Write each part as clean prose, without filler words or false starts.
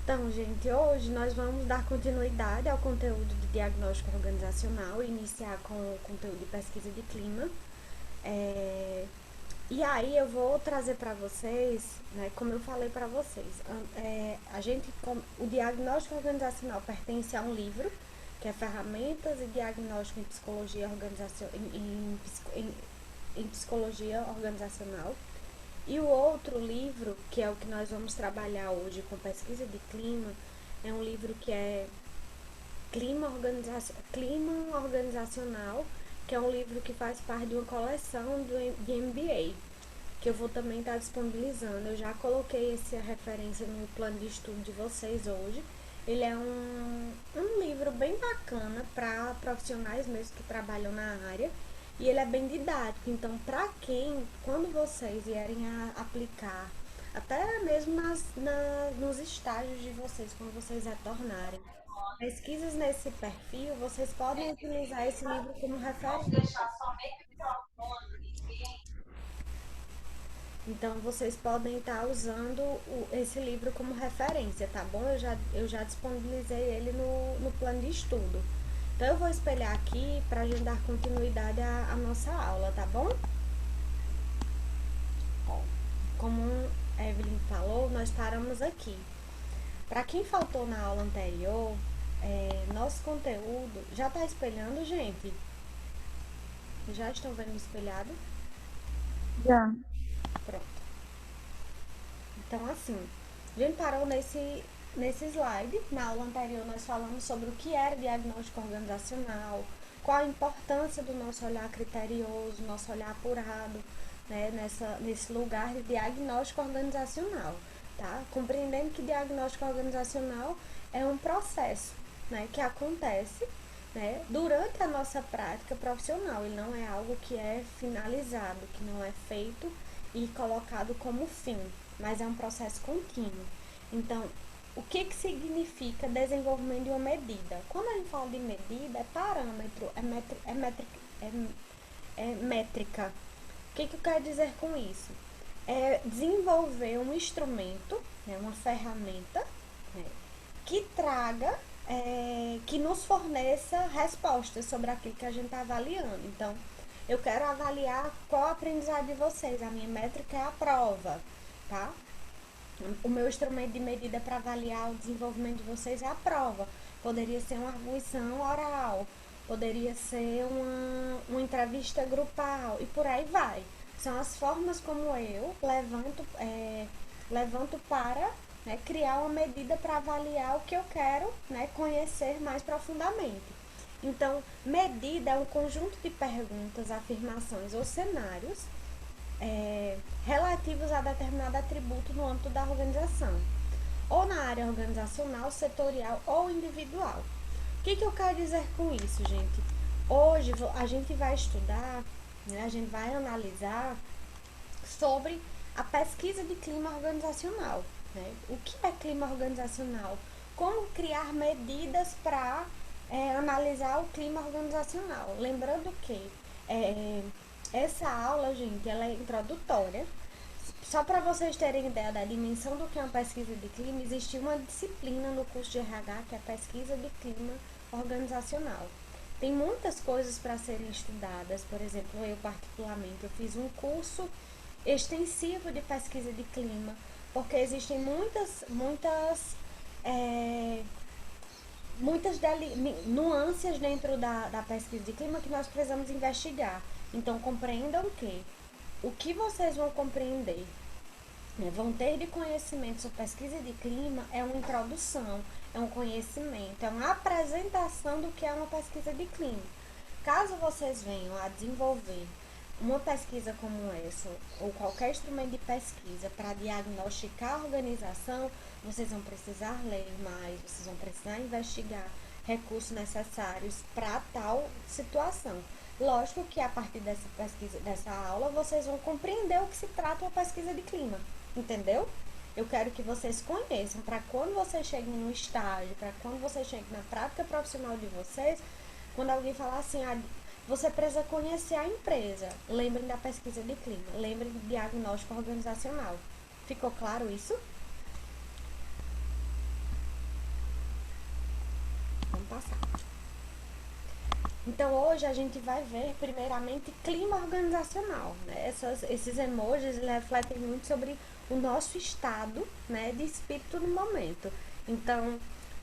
Então, gente, hoje nós vamos dar continuidade ao conteúdo de diagnóstico organizacional e iniciar com o conteúdo de pesquisa de clima. É, E aí eu vou trazer para vocês, né, como eu falei para vocês, o diagnóstico organizacional pertence a um livro, que é Ferramentas e Diagnóstico em Psicologia em Psicologia Organizacional. E o outro livro, que é o que nós vamos trabalhar hoje com pesquisa de clima, é um livro que é Clima Organizacional, que é um livro que faz parte de uma coleção de MBA, que eu vou também estar disponibilizando. Eu já coloquei essa referência no plano de estudo de vocês hoje. Ele é um livro bem bacana para profissionais mesmo que trabalham na área e ele é bem didático. Então, para quem, quando vocês vierem a aplicar, até mesmo nos estágios de vocês, quando vocês retornarem, pesquisas nesse perfil, vocês podem utilizar esse livro como referência. Então, vocês podem estar usando esse livro como referência, tá bom? Eu já disponibilizei ele no plano de estudo. Então, eu vou espelhar aqui para a gente dar continuidade à nossa aula, tá bom? Ó, como a Evelyn falou, nós paramos aqui. Para quem faltou na aula anterior, nosso conteúdo já está espelhando, gente? Já estão vendo espelhado? Já. Pronto. Então, assim, a gente parou nesse slide. Na aula anterior, nós falamos sobre o que era diagnóstico organizacional, qual a importância do nosso olhar criterioso, nosso olhar apurado, né, nesse lugar de diagnóstico organizacional, tá? Compreendendo que diagnóstico organizacional é um processo, né, que acontece, né, durante a nossa prática profissional. Ele não é algo que é finalizado, que não é feito e colocado como fim, mas é um processo contínuo. Então, o que, que significa desenvolvimento de uma medida? Quando a gente fala de medida, é parâmetro, é métrica. O que, que eu quero dizer com isso? É desenvolver um instrumento, né, uma ferramenta, né, que traga, que nos forneça respostas sobre aquilo que a gente está avaliando. Então, eu quero avaliar qual a aprendizagem de vocês. A minha métrica é a prova, tá? O meu instrumento de medida para avaliar o desenvolvimento de vocês é a prova. Poderia ser uma arguição oral, poderia ser uma entrevista grupal e por aí vai. São as formas como eu levanto para, né, criar uma medida para avaliar o que eu quero, né, conhecer mais profundamente. Então, medida é um conjunto de perguntas, afirmações ou cenários relativos a determinado atributo no âmbito da organização, ou na área organizacional, setorial ou individual. O que, que eu quero dizer com isso, gente? Hoje a gente vai estudar, né, a gente vai analisar sobre a pesquisa de clima organizacional. Né? O que é clima organizacional? Como criar medidas para analisar o clima organizacional. Lembrando que é, essa aula, gente, ela é introdutória. Só para vocês terem ideia da dimensão do que é uma pesquisa de clima, existe uma disciplina no curso de RH que é pesquisa de clima organizacional. Tem muitas coisas para serem estudadas, por exemplo, eu particularmente, eu fiz um curso extensivo de pesquisa de clima, porque existem é, nuances dentro da pesquisa de clima que nós precisamos investigar. Então, compreendam que o que vocês vão compreender, né, vão ter de conhecimento sobre pesquisa de clima é uma introdução, é um conhecimento, é uma apresentação do que é uma pesquisa de clima. Caso vocês venham a desenvolver uma pesquisa como essa, ou qualquer instrumento de pesquisa para diagnosticar a organização, vocês vão precisar ler mais, vocês vão precisar investigar recursos necessários para tal situação. Lógico que a partir dessa pesquisa, dessa aula, vocês vão compreender o que se trata uma pesquisa de clima, entendeu? Eu quero que vocês conheçam para quando vocês cheguem no estágio, para quando vocês cheguem na prática profissional de vocês, quando alguém falar assim, você precisa conhecer a empresa. Lembrem da pesquisa de clima. Lembrem do diagnóstico organizacional. Ficou claro isso? passar. Então hoje a gente vai ver primeiramente clima organizacional, né? Esses emojis refletem muito sobre o nosso estado, né, de espírito no momento. Então,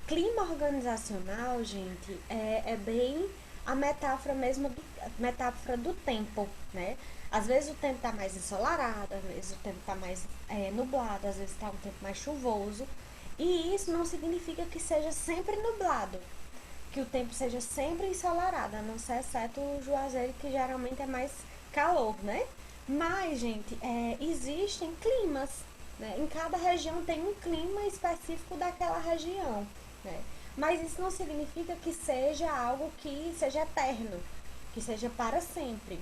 clima organizacional, gente, é bem a metáfora mesmo, metáfora do tempo, né? Às vezes o tempo está mais ensolarado, às vezes o tempo está mais nublado, às vezes está um tempo mais chuvoso. E isso não significa que seja sempre nublado, que o tempo seja sempre ensolarado, a não ser exceto o Juazeiro, que geralmente é mais calor, né? Mas, gente, existem climas, né? Em cada região tem um clima específico daquela região, né? Mas isso não significa que seja algo que seja eterno, que seja para sempre.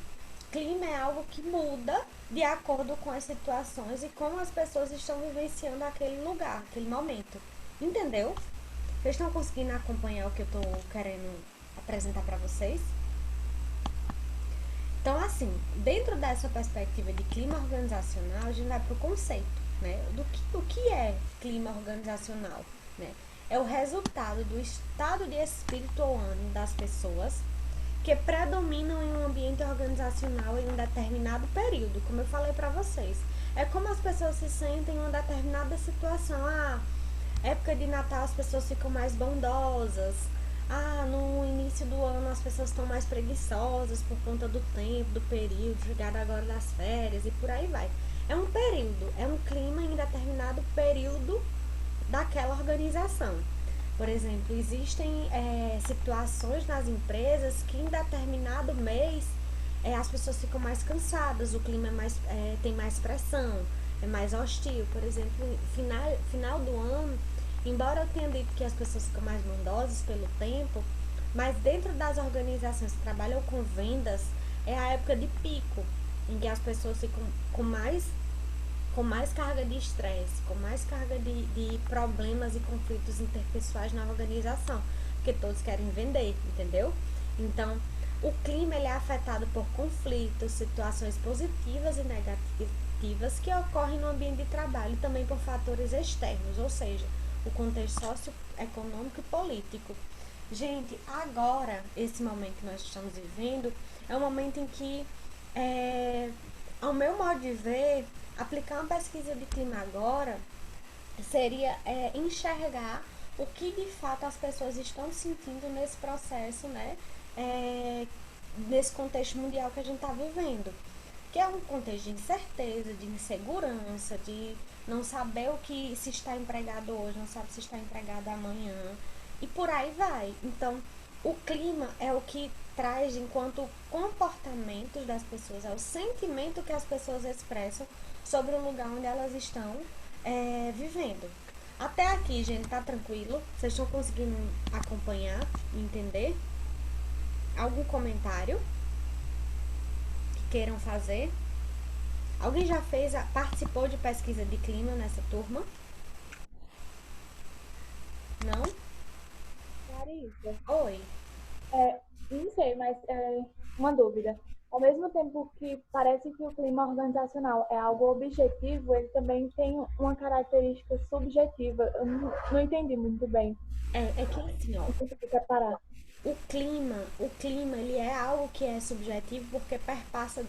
Clima é algo que muda de acordo com as situações e como as pessoas estão vivenciando aquele lugar, aquele momento. Entendeu? Vocês estão conseguindo acompanhar o que eu estou querendo apresentar para vocês? Então, assim, dentro dessa perspectiva de clima organizacional, a gente vai para o conceito, né? O que é clima organizacional, né? É o resultado do estado de espírito ou ânimo das pessoas que predominam em um ambiente organizacional em um determinado período, como eu falei para vocês. É como as pessoas se sentem em uma determinada situação. Época de Natal as pessoas ficam mais bondosas. No início do ano as pessoas estão mais preguiçosas por conta do tempo, do período, chegada agora das férias e por aí vai. É um período, é um clima em determinado período daquela organização. Por exemplo, existem situações nas empresas que em determinado mês as pessoas ficam mais cansadas, o clima tem mais pressão, é mais hostil. Por exemplo, final do ano, embora eu tenha dito que as pessoas ficam mais bondosas pelo tempo, mas dentro das organizações que trabalham com vendas, é a época de pico, em que as pessoas ficam com mais carga de estresse, com mais carga de problemas e conflitos interpessoais na organização, porque todos querem vender, entendeu? Então, o clima ele é afetado por conflitos, situações positivas e negativas que ocorrem no ambiente de trabalho e também por fatores externos, ou seja, o contexto socioeconômico e político. Gente, agora, esse momento que nós estamos vivendo, é um momento em que, ao meu modo de ver, aplicar uma pesquisa de clima agora seria enxergar o que de fato as pessoas estão sentindo nesse processo, né? É, nesse contexto mundial que a gente está vivendo. Que é um contexto de incerteza, de insegurança, de não saber o que se está empregado hoje, não sabe se está empregado amanhã. E por aí vai. Então, o clima é o que traz enquanto comportamentos das pessoas, é o sentimento que as pessoas expressam sobre o lugar onde elas estão vivendo. Até aqui, gente, tá tranquilo? Vocês estão conseguindo acompanhar, entender? Algum comentário que queiram fazer? Alguém já participou de pesquisa de clima nessa turma? Não? Larissa, Oi. não sei, mas uma dúvida. Ao mesmo tempo que parece que o clima organizacional é algo objetivo, ele também tem uma característica subjetiva. Eu não entendi muito bem. É que assim, ó, Não consegui separar. o clima, ele é algo que é subjetivo porque perpassa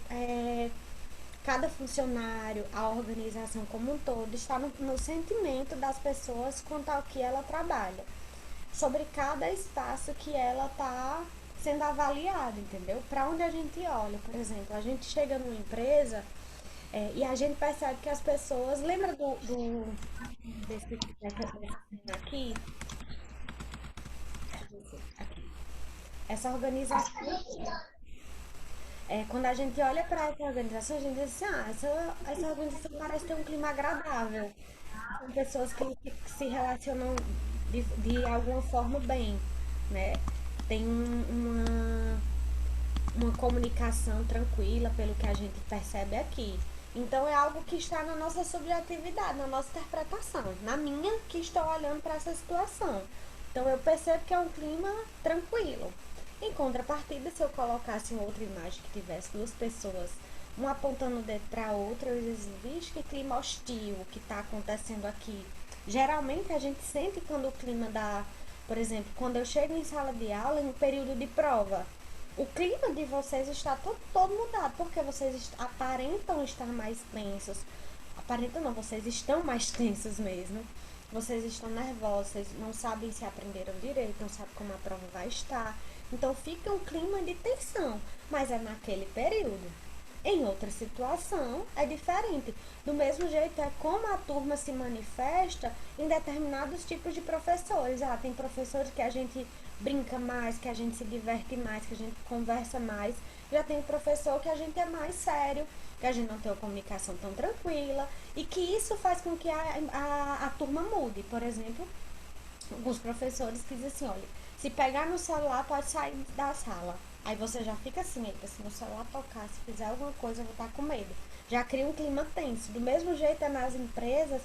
cada funcionário, a organização como um todo, está no sentimento das pessoas quanto ao que ela trabalha, sobre cada espaço que ela está sendo avaliada, entendeu? Para onde a gente olha, por exemplo, a gente chega numa empresa e a gente percebe que as pessoas. Lembra dessa cena aqui? Aqui. Essa organização. Quando a gente olha para essa organização, a gente diz assim: essa organização parece ter um clima agradável. São pessoas que se relacionam de alguma forma bem, né? Tem uma comunicação tranquila, pelo que a gente percebe aqui. Então é algo que está na nossa subjetividade, na nossa interpretação, na minha que estou olhando para essa situação. Então eu percebo que é um clima tranquilo. Em contrapartida, se eu colocasse uma outra imagem que tivesse duas pessoas, uma apontando o dedo para a outra, eu dizia, vixe, que clima hostil que está acontecendo aqui. Geralmente a gente sente quando o clima Por exemplo, quando eu chego em sala de aula, em período de prova, o clima de vocês está todo mudado, porque vocês aparentam estar mais tensos. Aparentam não, vocês estão mais tensos mesmo. Vocês estão nervosos, vocês não sabem se aprenderam direito, não sabem como a prova vai estar. Então fica um clima de tensão, mas é naquele período. Em outra situação é diferente. Do mesmo jeito é como a turma se manifesta em determinados tipos de professores. Tem professores que a gente brinca mais, que a gente se diverte mais, que a gente conversa mais. Já tem professor que a gente é mais sério, que a gente não tem uma comunicação tão tranquila e que isso faz com que a turma mude. Por exemplo, alguns professores que dizem assim, olha, se pegar no celular pode sair da sala. Aí você já fica assim, eita, se no celular tocar, se fizer alguma coisa eu vou estar com medo. Já cria um clima tenso. Do mesmo jeito é nas empresas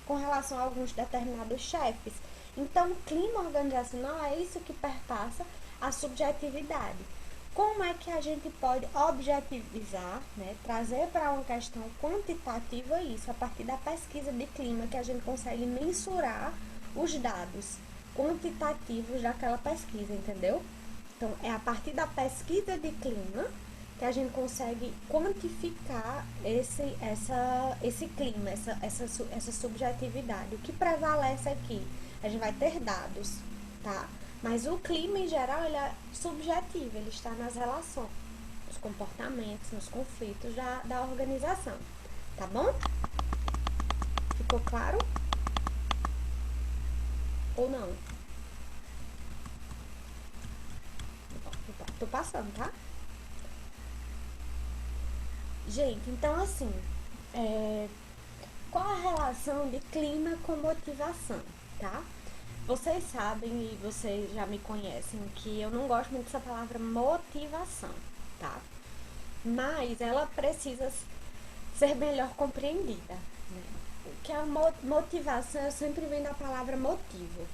com relação a alguns determinados chefes. Então, o clima organizacional é isso que perpassa a subjetividade. Como é que a gente pode objetivizar, né, trazer para uma questão quantitativa isso, a partir da pesquisa de clima, que a gente consegue mensurar os dados quantitativos daquela pesquisa, entendeu? Então, é a partir da pesquisa de clima que a gente consegue quantificar esse clima, essa subjetividade. O que prevalece aqui? A gente vai ter dados, tá? Mas o clima, em geral, ele é subjetivo, ele está nas relações, nos comportamentos, nos conflitos da organização, tá bom? Ficou claro? Ou não? Tô passando, tá? Gente, então assim, qual a relação de clima com motivação, tá? Vocês sabem e vocês já me conhecem que eu não gosto muito dessa palavra motivação, tá? Mas ela precisa ser melhor compreendida, né? Que a motivação, eu sempre venho da palavra motivo.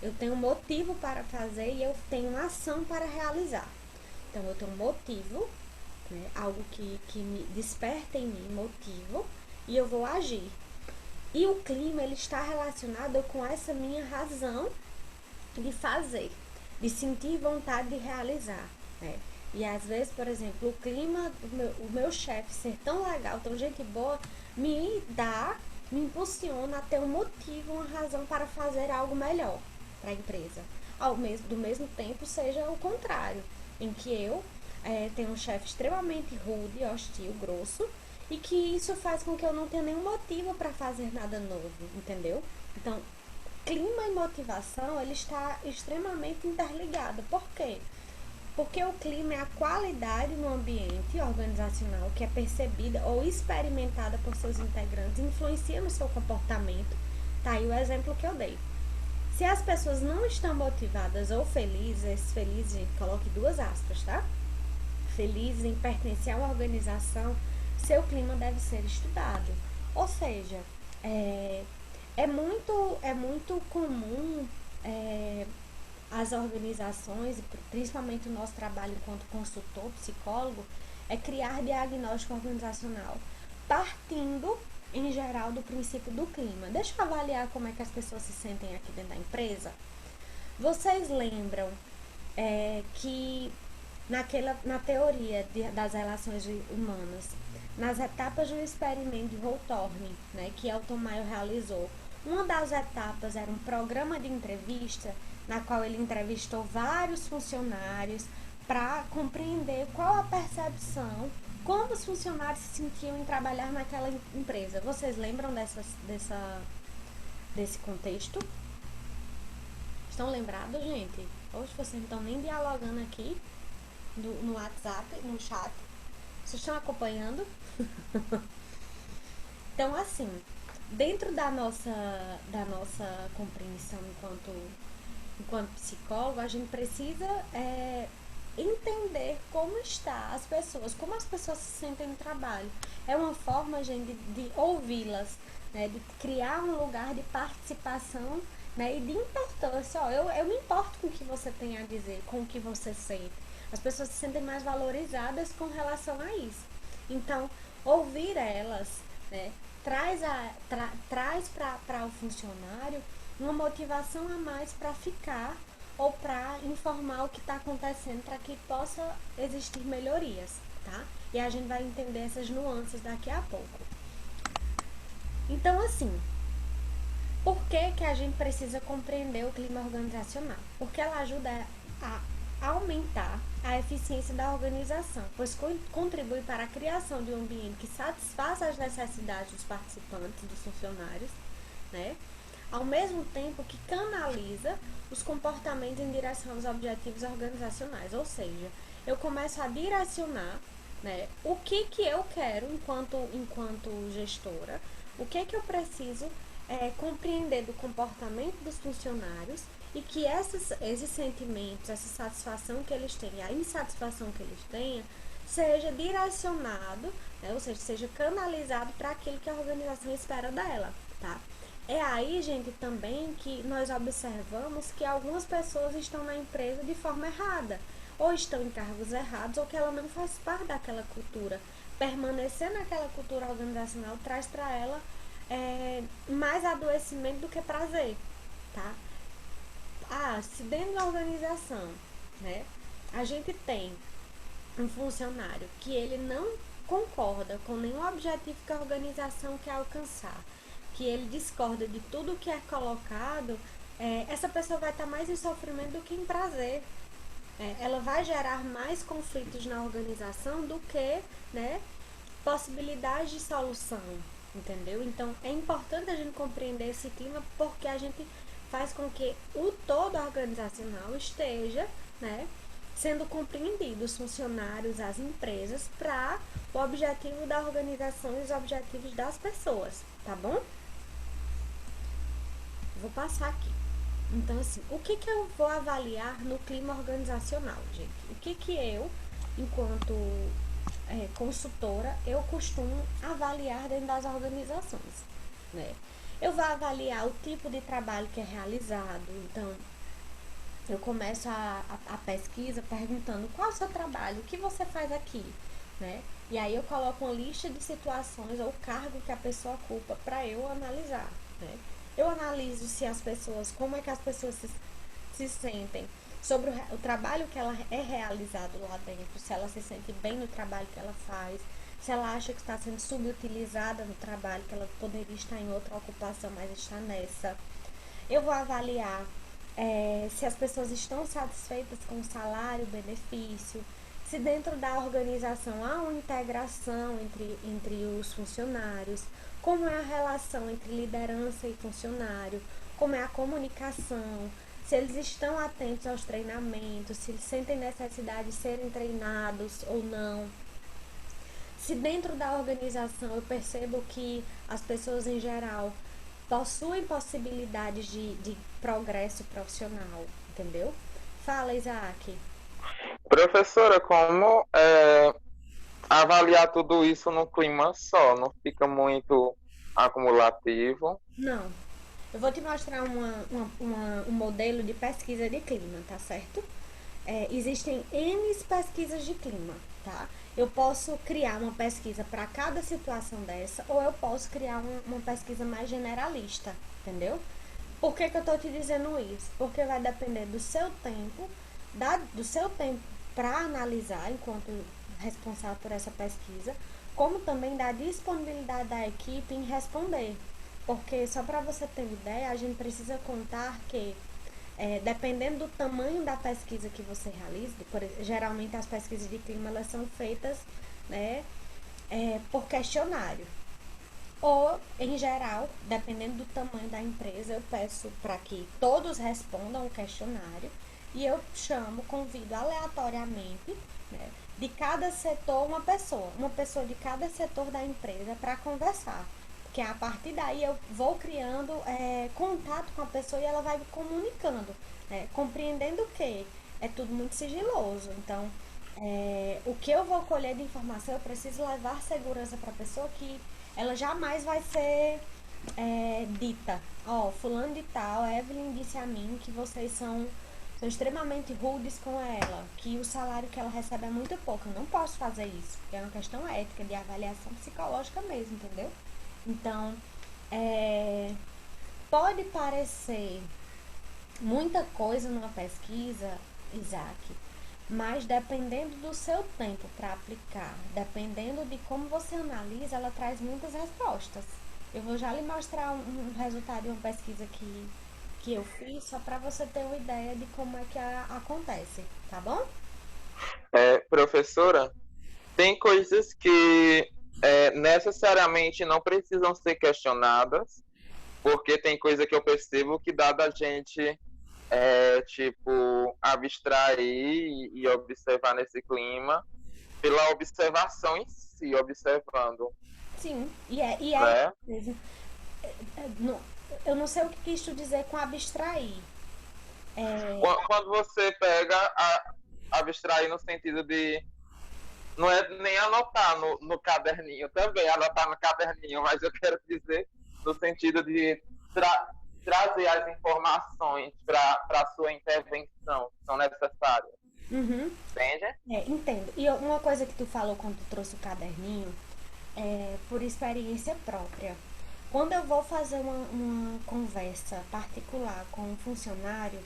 Eu tenho um motivo para fazer e eu tenho uma ação para realizar. Então, eu tenho um motivo, né? Algo que me desperta em mim, motivo, e eu vou agir. E o clima, ele está relacionado com essa minha razão de fazer, de sentir vontade de realizar, né? E às vezes, por exemplo, o clima, o meu chefe ser tão legal, tão gente boa, me impulsiona a ter um motivo, uma razão para fazer algo melhor para a empresa. Do mesmo tempo, seja o contrário, em que eu tenho um chefe extremamente rude, hostil, grosso, e que isso faz com que eu não tenha nenhum motivo para fazer nada novo, entendeu? Então, clima e motivação, ele está extremamente interligado. Por quê? Porque o clima é a qualidade no ambiente organizacional que é percebida ou experimentada por seus integrantes, influencia no seu comportamento. Tá aí o exemplo que eu dei. Se as pessoas não estão motivadas ou felizes, gente, coloque 2 aspas, tá? Felizes em pertencer a uma organização, seu clima deve ser estudado. Ou seja, é muito comum as organizações, principalmente o nosso trabalho enquanto consultor, psicólogo, é criar diagnóstico organizacional, partindo, em geral, do princípio do clima. Deixa eu avaliar como é que as pessoas se sentem aqui dentro da empresa. Vocês lembram que na teoria das relações humanas, nas etapas do experimento de Voltorne, né, que Elton Mayo realizou, uma das etapas era um programa de entrevista na qual ele entrevistou vários funcionários para compreender qual a percepção, como os funcionários se sentiam em trabalhar naquela empresa. Vocês lembram desse contexto? Estão lembrados, gente? Hoje vocês não estão nem dialogando aqui no WhatsApp, no chat. Vocês estão acompanhando? Então, assim, dentro da nossa compreensão enquanto psicólogo, a gente precisa entender como está as pessoas, como as pessoas se sentem no trabalho. É uma forma, gente, de ouvi-las, né, de criar um lugar de participação, né, e de importância. Eu me importo com o que você tem a dizer, com o que você sente. As pessoas se sentem mais valorizadas com relação a isso. Então, ouvir elas, né, traz para o funcionário uma motivação a mais para ficar ou para informar o que está acontecendo para que possa existir melhorias, tá? E a gente vai entender essas nuances daqui a pouco. Então, assim, por que, que a gente precisa compreender o clima organizacional? Porque ela ajuda a aumentar a eficiência da organização, pois contribui para a criação de um ambiente que satisfaça as necessidades dos participantes, dos funcionários, né? Ao mesmo tempo que canaliza os comportamentos em direção aos objetivos organizacionais, ou seja, eu começo a direcionar, né, o que eu quero enquanto gestora, o que eu preciso compreender do comportamento dos funcionários e que esses sentimentos, essa satisfação que eles têm, a insatisfação que eles têm, seja direcionado, né, ou seja, seja canalizado para aquilo que a organização espera dela, tá? É aí, gente, também que nós observamos que algumas pessoas estão na empresa de forma errada, ou estão em cargos errados, ou que ela não faz parte daquela cultura. Permanecer naquela cultura organizacional traz para ela mais adoecimento do que prazer, tá? Se dentro da organização, né, a gente tem um funcionário que ele não concorda com nenhum objetivo que a organização quer alcançar, que ele discorda de tudo que é colocado, essa pessoa vai estar mais em sofrimento do que em prazer. Ela vai gerar mais conflitos na organização do que, né, possibilidades de solução, entendeu? Então é importante a gente compreender esse clima porque a gente faz com que o todo organizacional esteja, né, sendo compreendido, os funcionários, as empresas, para o objetivo da organização e os objetivos das pessoas, tá bom? Vou passar aqui. Então, assim, o que eu vou avaliar no clima organizacional, gente? O que eu, enquanto consultora, eu costumo avaliar dentro das organizações, né? Eu vou avaliar o tipo de trabalho que é realizado, então eu começo a pesquisa perguntando qual é o seu trabalho, o que você faz aqui, né? E aí eu coloco uma lista de situações ou cargo que a pessoa ocupa para eu analisar, né? Eu analiso se as pessoas, como é que as pessoas se sentem sobre o trabalho que ela é realizado lá dentro, se ela se sente bem no trabalho que ela faz, se ela acha que está sendo subutilizada no trabalho, que ela poderia estar em outra ocupação, mas está nessa. Eu vou avaliar se as pessoas estão satisfeitas com o salário, o benefício, se dentro da organização há uma integração entre os funcionários, como é a relação entre liderança e funcionário, como é a comunicação, se eles estão atentos aos treinamentos, se eles sentem necessidade de serem treinados ou não. Se dentro da organização eu percebo que as pessoas em geral possuem possibilidades de progresso profissional, entendeu? Fala, Isaac. Professora, como avaliar tudo isso no clima só? Não fica muito acumulativo? Não. Eu vou te mostrar um modelo de pesquisa de clima, tá certo? Existem N pesquisas de clima, tá? Eu posso criar uma pesquisa para cada situação dessa, ou eu posso criar uma pesquisa mais generalista, entendeu? Por que eu tô te dizendo isso? Porque vai depender do seu tempo, do seu tempo para analisar enquanto responsável por essa pesquisa, como também da disponibilidade da equipe em responder. Porque só para você ter uma ideia, a gente precisa contar que dependendo do tamanho da pesquisa que você realiza, geralmente as pesquisas de clima elas são feitas, né, por questionário. Ou, em geral, dependendo do tamanho da empresa, eu peço para que todos respondam o questionário e eu convido aleatoriamente, né, de cada setor uma pessoa de cada setor da empresa para conversar. Porque a partir daí eu vou criando contato com a pessoa e ela vai me comunicando, compreendendo que é tudo muito sigiloso. Então, o que eu vou colher de informação, eu preciso levar segurança para a pessoa que ela jamais vai ser dita. Fulano de tal, Evelyn disse a mim que vocês são extremamente rudes com ela, que o salário que ela recebe é muito pouco. Eu não posso fazer isso, porque é uma questão ética, de avaliação psicológica mesmo, entendeu? Então, pode parecer muita coisa numa pesquisa, Isaac, mas dependendo do seu tempo para aplicar, dependendo de como você analisa, ela traz muitas respostas. Eu vou já lhe mostrar um resultado de uma pesquisa que eu fiz, só para você ter uma ideia de como é que acontece, tá bom? Professora, tem coisas que necessariamente não precisam ser questionadas, porque tem coisa que eu percebo que dá da gente, tipo, abstrair e observar nesse clima, pela observação em si, observando, Sim, e é isso né? mesmo. Não- eu não sei o que quis tu dizer com abstrair. É, Quando você pega, abstrair no sentido de, não é nem anotar no caderninho, também anotar no caderninho, mas eu quero dizer no sentido de tra trazer as informações para a sua intervenção que são necessárias, uhum, entende? entendo. E uma coisa que tu falou quando tu trouxe o caderninho, por experiência própria. Quando eu vou fazer uma conversa particular com um funcionário,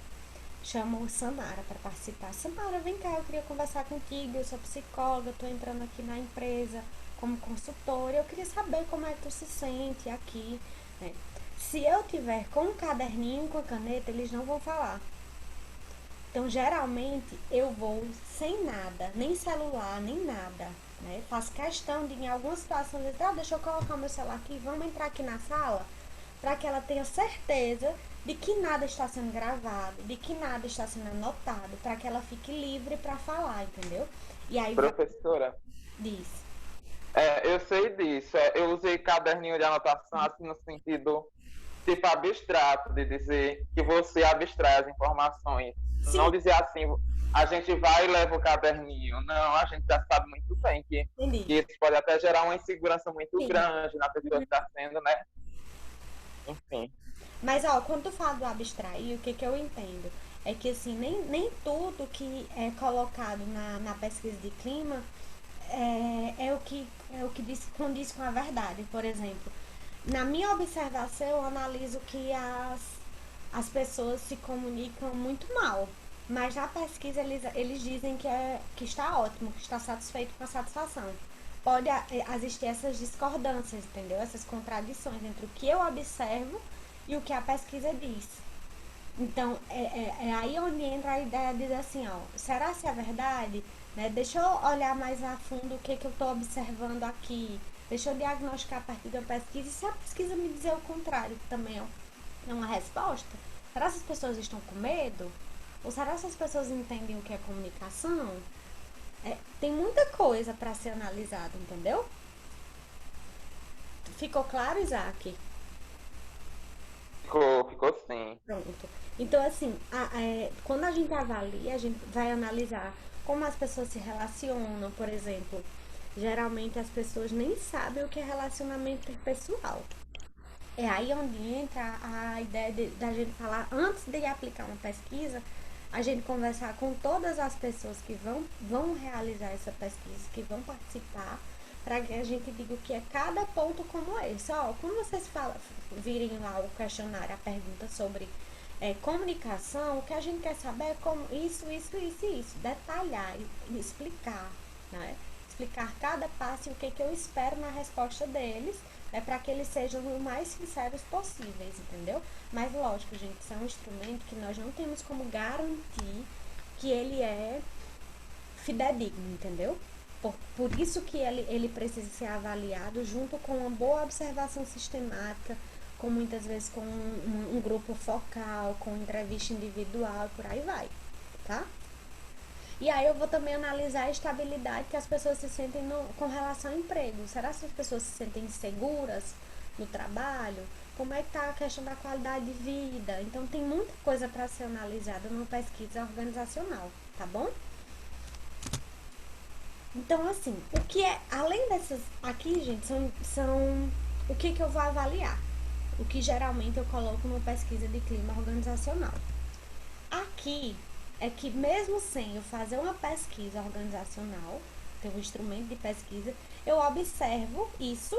chamo o Samara para participar. Samara, vem cá, eu queria conversar contigo, eu sou psicóloga, estou entrando aqui na empresa como consultora, eu queria saber como é que tu se sente aqui, né? Se eu tiver com um caderninho e com a caneta, eles não vão falar. Então, geralmente, eu vou sem nada, nem celular, nem nada, né? Faço questão de, em algumas situações, dizer, deixa eu colocar o meu celular aqui, vamos entrar aqui na sala, para que ela tenha certeza de que nada está sendo gravado, de que nada está sendo anotado, para que ela fique livre para falar, entendeu? E aí vai, Professora, diz. eu sei disso. Eu usei caderninho de anotação assim no sentido tipo abstrato, de dizer que você abstrai as informações. Não Sim, dizer assim, a gente vai e leva o caderninho. Não, a gente já sabe muito bem que entendi. isso pode até gerar uma insegurança muito Sim. grande na pessoa que está sendo, né? Enfim. Mas, ó, quando tu fala do abstrair, o que que eu entendo? É que, assim, nem tudo que é colocado na pesquisa de clima é o que condiz com a verdade. Por exemplo, na minha observação, eu analiso que as pessoas se comunicam muito mal. Mas na pesquisa eles dizem que está ótimo, que está satisfeito com a satisfação. Pode existir essas discordâncias, entendeu? Essas contradições entre o que eu observo e o que a pesquisa diz. Então, é aí onde entra a ideia de dizer assim, ó, será se é verdade? Né? Deixa eu olhar mais a fundo o que, que eu estou observando aqui. Deixa eu diagnosticar a partir da pesquisa. E se a pesquisa me dizer o contrário, que também é uma resposta, será que as pessoas estão com medo? Ou será que as pessoas entendem o que é comunicação? Tem muita coisa para ser analisada, entendeu? Ficou claro, Isaac? Ficou sim. Pronto. Então, assim, quando a gente avalia, a gente vai analisar como as pessoas se relacionam, por exemplo. Geralmente as pessoas nem sabem o que é relacionamento interpessoal. É aí onde entra a ideia da gente falar, antes de aplicar uma pesquisa, a gente conversar com todas as pessoas que vão realizar essa pesquisa, que vão participar, para que a gente diga o que é cada ponto como esse. Ó, quando vocês virem lá o questionário, a pergunta sobre comunicação, o que a gente quer saber é como isso, detalhar, explicar, né? Explicar cada passo e o que, que eu espero na resposta deles, né, para que eles sejam o mais sinceros possíveis, entendeu? Mas lógico, gente, isso é um instrumento que nós não temos como garantir que ele é fidedigno, entendeu? Por isso que ele precisa ser avaliado junto com uma boa observação sistemática, com muitas vezes com um grupo focal, com entrevista individual, por aí vai, tá? E aí eu vou também analisar a estabilidade que as pessoas se sentem com relação ao emprego. Será que as pessoas se sentem inseguras no trabalho? Como é que está a questão da qualidade de vida? Então tem muita coisa para ser analisada numa pesquisa organizacional, tá bom? Então assim, o que é, além dessas aqui, gente, são o que eu vou avaliar. O que geralmente eu coloco numa pesquisa de clima organizacional. Aqui é que mesmo sem eu fazer uma pesquisa organizacional, ter um instrumento de pesquisa, eu observo isso,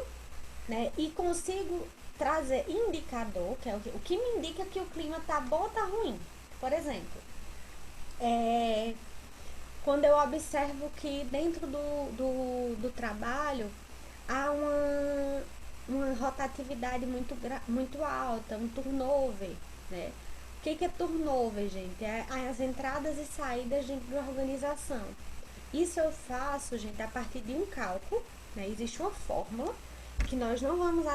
né, e consigo trazer indicador, que é o que me indica que o clima tá bom ou tá ruim. Por exemplo, é, quando eu observo que dentro do trabalho há uma rotatividade muito alta, um turnover, né? O que é turnover, gente? É as entradas e saídas dentro da organização. Isso eu faço, gente, a partir de um cálculo, né? Existe uma fórmula que nós não vamos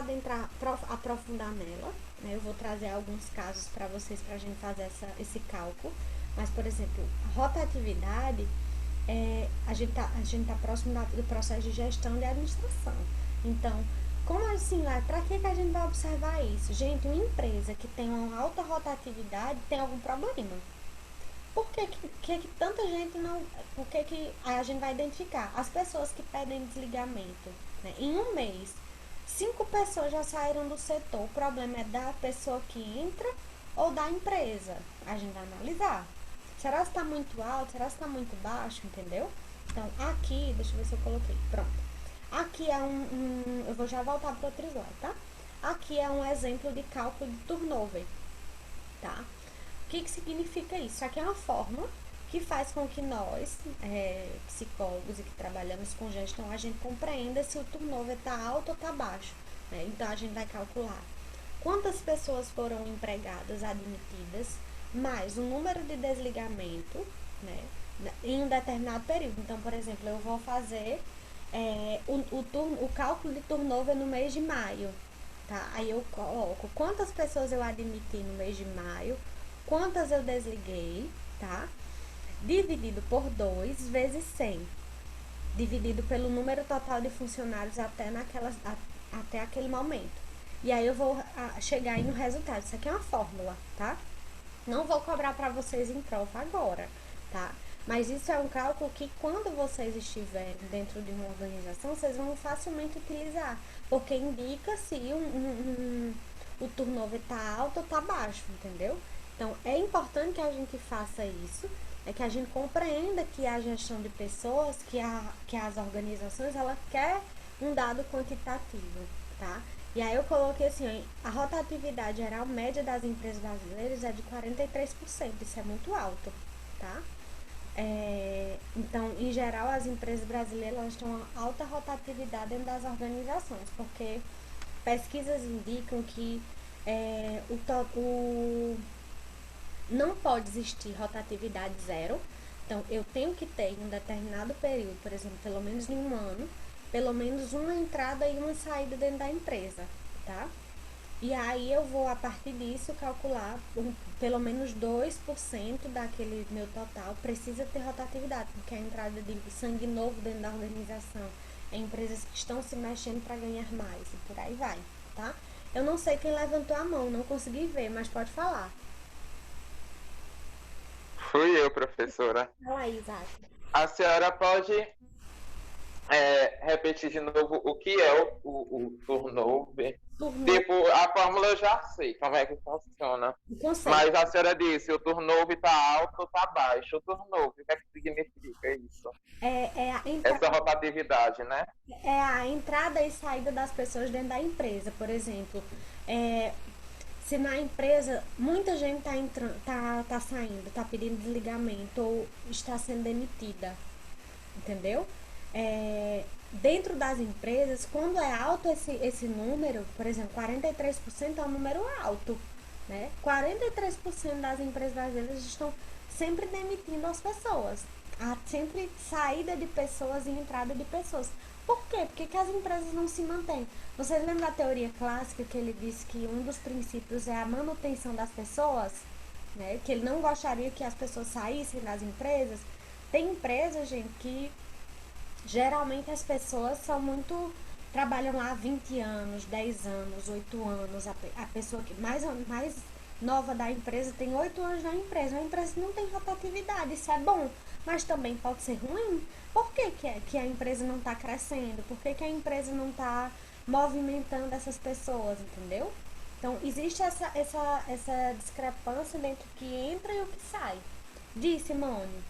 aprofundar nela, né? Eu vou trazer alguns casos para vocês, para a gente fazer esse cálculo. Mas, por exemplo, a rotatividade, a gente tá próximo do processo de gestão e administração. Então, como assim, para que a gente vai observar isso? Gente, uma empresa que tem uma alta rotatividade tem algum problema. Por que tanta gente não... Por que a gente vai identificar? As pessoas que pedem desligamento, né? Em um mês, 5 pessoas já saíram do setor. O problema é da pessoa que entra ou da empresa. A gente vai analisar. Será que está muito alto? Será que está muito baixo? Entendeu? Então, aqui, deixa eu ver se eu coloquei. Pronto. Aqui é eu vou já voltar para o outro slide, tá? Aqui é um exemplo de cálculo de turnover, tá? O que significa isso? Isso aqui é uma fórmula que faz com que nós, psicólogos e que trabalhamos com gestão, a gente compreenda se o turnover está alto ou está baixo, né? Então, a gente vai calcular quantas pessoas foram empregadas, admitidas, mais o número de desligamento, né, em um determinado período. Então, por exemplo, eu vou fazer o cálculo de turnover no mês de maio, tá? Aí eu coloco quantas pessoas eu admiti no mês de maio, quantas eu desliguei, tá? Dividido por 2 vezes 100, dividido pelo número total de funcionários até aquele momento. E aí eu vou chegar aí no resultado. Isso aqui é uma fórmula, tá? Não vou cobrar para vocês em prova agora, tá? Mas isso é um cálculo que quando vocês estiverem dentro de uma organização, vocês vão facilmente utilizar, porque indica se o turnover está alto ou está baixo, entendeu? Então, é importante que a gente faça isso, que a gente compreenda que a gestão de pessoas, que as organizações, ela quer um dado quantitativo, tá? E aí eu coloquei assim, a rotatividade geral média das empresas brasileiras é de 43%, isso é muito alto, tá? Então, em geral, as empresas brasileiras elas têm uma alta rotatividade dentro das organizações, porque pesquisas indicam que não pode existir rotatividade zero. Então, eu tenho que ter em um determinado período, por exemplo, pelo menos em um ano, pelo menos uma entrada e uma saída dentro da empresa, tá? E aí eu vou, a partir disso, calcular pelo menos 2% daquele meu total precisa ter rotatividade, porque a entrada de sangue novo dentro da organização é empresas que estão se mexendo para ganhar mais e por aí vai, tá? Eu não sei quem levantou a mão, não consegui ver, mas pode falar. Fui eu, professora. Fala aí, Isaac. A senhora pode repetir de novo o que é o turnover? Tipo, a fórmula eu já sei como é que funciona. Mas a senhora disse, o turnover está alto ou está baixo. O turnover, o que é que significa isso? Essa rotatividade, né? É a entrada e saída das pessoas dentro da empresa. Por exemplo, se na empresa muita gente tá saindo, tá pedindo desligamento ou está sendo demitida, entendeu? Dentro das empresas, quando é alto esse número, por exemplo, 43% é um número alto, né? 43% das empresas brasileiras estão sempre demitindo as pessoas. Há sempre saída de pessoas e entrada de pessoas. Por quê? Porque que as empresas não se mantêm? Vocês lembram da teoria clássica que ele disse que um dos princípios é a manutenção das pessoas? Né? Que ele não gostaria que as pessoas saíssem das empresas. Tem empresas, gente, que geralmente as pessoas trabalham lá há 20 anos, 10 anos, 8 anos. A pessoa que mais nova da empresa tem 8 anos na empresa. A empresa não tem rotatividade, isso é bom, mas também pode ser ruim. Por que a empresa não está crescendo? Por que a empresa não está movimentando essas pessoas, entendeu? Então, existe essa discrepância entre o que entra e o que sai. Diz, Simone.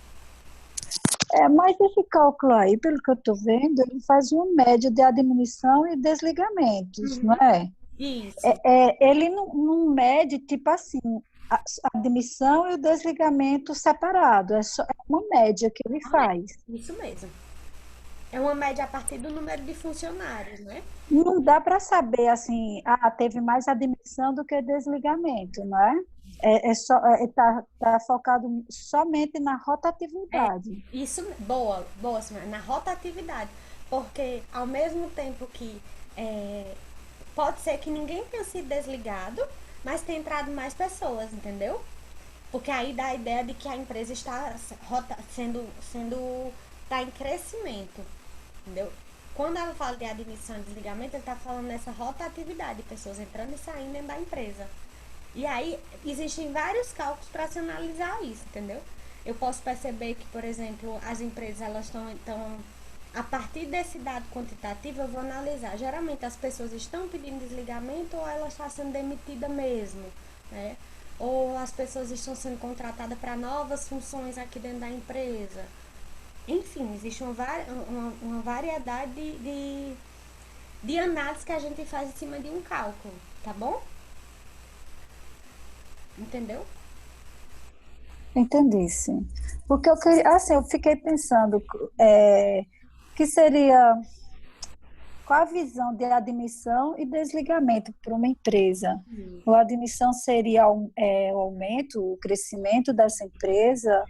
Mas esse cálculo aí, pelo que eu estou vendo, ele faz uma média de admissão e desligamentos, não é? Isso. Ele não mede, tipo assim, a admissão e o desligamento separado. É uma média que ele faz. Isso mesmo. É uma média a partir do número de funcionários, né? Não dá para saber assim, teve mais admissão do que desligamento, não é? Tá focado somente na rotatividade. Isso, boa, Simone, na rotatividade. Porque ao mesmo tempo que pode ser que ninguém tenha sido desligado, mas tenha entrado mais pessoas, entendeu? Porque aí dá a ideia de que a empresa está tá em crescimento, entendeu? Quando ela fala de admissão e desligamento, ele está falando dessa rotatividade de pessoas entrando e saindo dentro da empresa. E aí existem vários cálculos para se analisar isso, entendeu? Eu posso perceber que, por exemplo, as empresas elas estão a partir desse dado quantitativo, eu vou analisar. Geralmente as pessoas estão pedindo desligamento ou ela está sendo demitida mesmo, né? Ou as pessoas estão sendo contratadas para novas funções aqui dentro da empresa. Enfim, existe uma variedade de análise que a gente faz em cima de um cálculo, tá bom? Entendeu? Entendi, sim. Porque eu fiquei pensando que seria qual a visão de admissão e desligamento para uma empresa? A admissão seria o aumento, o crescimento dessa empresa,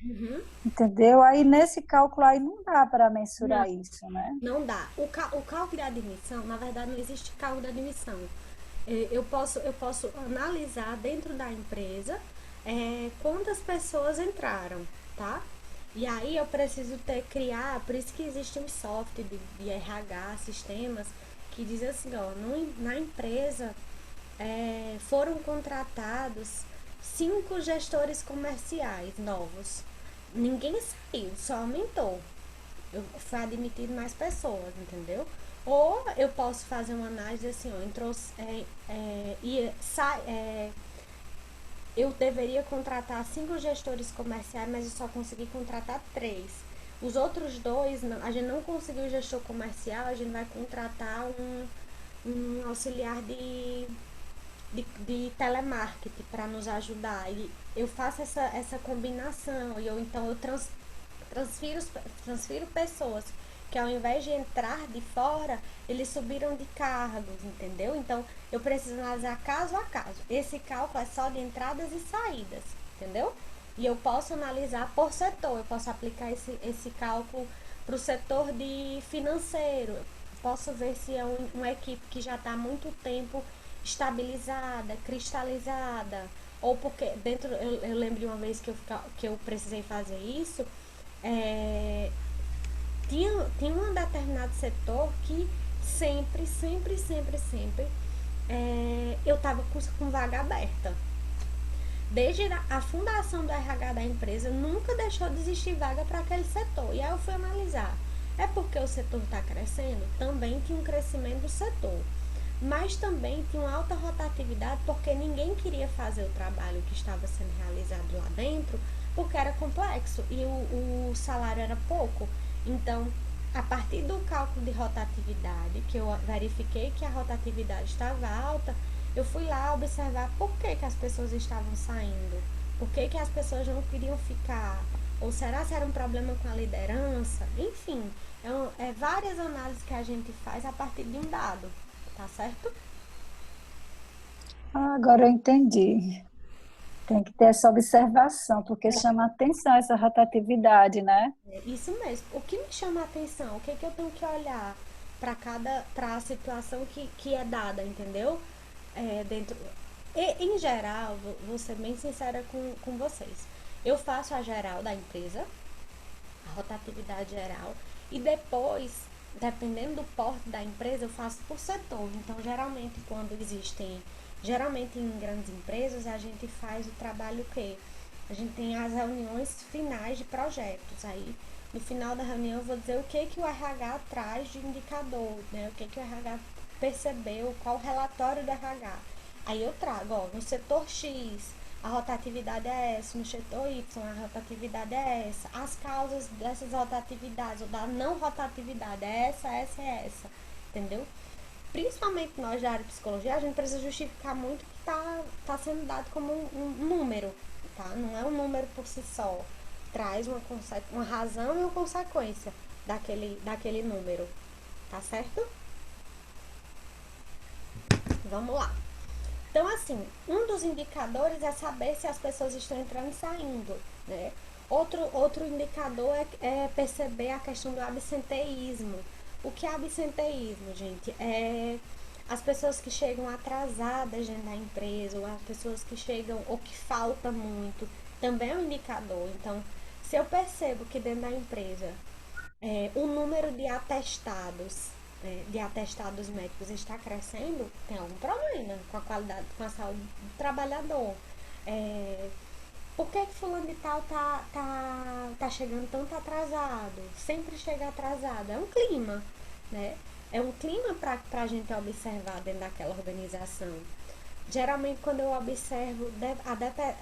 entendeu? Aí nesse cálculo aí não dá para mensurar isso, né? Não dá. O cálculo de admissão, na verdade, não existe cálculo de admissão. Eu posso analisar dentro da empresa quantas pessoas entraram, tá? E aí eu preciso criar, por isso que existe um software de RH, sistemas, que diz assim, ó, na empresa foram contratados 5 gestores comerciais novos. Ninguém saiu, só aumentou. Foi admitido mais pessoas, entendeu? Ou eu posso fazer uma análise assim, ó, entrou eu deveria contratar 5 gestores comerciais, mas eu só consegui contratar 3. Os outros 2, a gente não conseguiu gestor comercial, a gente vai contratar um auxiliar de telemarketing para nos ajudar. E eu faço essa combinação, e eu transfiro pessoas que ao invés de entrar de fora, eles subiram de cargos, entendeu? Então, eu preciso analisar caso a caso. Esse cálculo é só de entradas e saídas, entendeu? E eu posso analisar por setor, eu posso aplicar esse cálculo para o setor de financeiro. Eu posso ver se é uma equipe que já está há muito tempo estabilizada, cristalizada, ou porque eu lembro de uma vez que eu precisei fazer isso, tinha um determinado setor que sempre eu estava com vaga aberta. Desde a fundação do RH da empresa, nunca deixou de existir vaga para aquele setor. E aí eu fui analisar. É porque o setor está crescendo? Também tinha um crescimento do setor. Mas também tinha uma alta rotatividade porque ninguém queria fazer o trabalho que estava sendo realizado lá dentro porque era complexo e o salário era pouco. Então, a partir do cálculo de rotatividade, que eu verifiquei que a rotatividade estava alta, eu fui lá observar por que as pessoas estavam saindo, por que as pessoas não queriam ficar, ou será que era um problema com a liderança? Enfim, várias análises que a gente faz a partir de um dado, tá certo? Agora eu entendi. Tem que ter essa observação, porque chama atenção essa rotatividade, né? Isso mesmo. O que me chama a atenção? O que eu tenho que olhar para a situação que é dada, entendeu? Em geral, vou ser bem sincera com vocês. Eu faço a geral da empresa, a rotatividade geral, e depois, dependendo do porte da empresa, eu faço por setor. Então, geralmente em grandes empresas, a gente faz o trabalho que a gente tem as reuniões finais de projetos. Aí, no final da reunião, eu vou dizer o que o RH traz de indicador, né? O que o RH percebeu, qual o relatório do RH. Aí eu trago, ó, no setor X, a rotatividade é essa, no setor Y, a rotatividade é essa, as causas dessas rotatividades, ou da não rotatividade, é essa, entendeu? Principalmente nós da área de psicologia, a gente precisa justificar muito tá sendo dado como um número, tá? Não é um número por si só. Traz uma razão e uma consequência daquele número, tá certo? Vamos lá. Então, assim, um dos indicadores é saber se as pessoas estão entrando e saindo, né? Outro indicador é perceber a questão do absenteísmo. O que é absenteísmo, gente? É as pessoas que chegam atrasadas dentro da empresa, ou as pessoas que chegam ou que falta muito, também é um indicador. Então, se eu percebo que dentro da empresa o número de atestados médicos está crescendo, tem algum problema com a qualidade, com a saúde do trabalhador. Por que fulano de tal tá chegando tanto atrasado? Sempre chega atrasado. É um clima, né? É um clima para a gente observar dentro daquela organização. Geralmente, quando eu observo a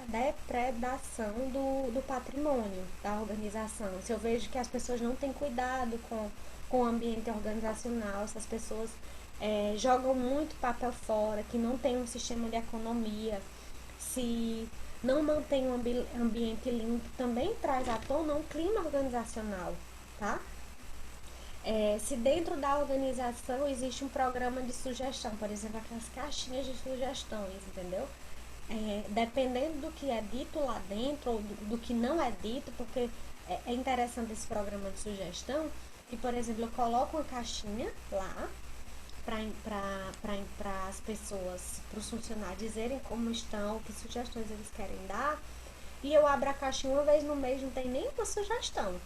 depredação do patrimônio da organização, se eu vejo que as pessoas não têm cuidado com o ambiente organizacional, se as pessoas jogam muito papel fora, que não tem um sistema de economia, se não mantém um ambiente limpo, também traz à tona um clima organizacional, tá? Se dentro da organização existe um programa de sugestão, por exemplo, aquelas caixinhas de sugestões, entendeu? Dependendo do que é dito lá dentro ou do que não é dito, porque é interessante esse programa de sugestão, que, por exemplo, eu coloco uma caixinha lá para as pessoas, para os funcionários dizerem como estão, que sugestões eles querem dar, e eu abro a caixinha uma vez no mês, não tem nenhuma sugestão.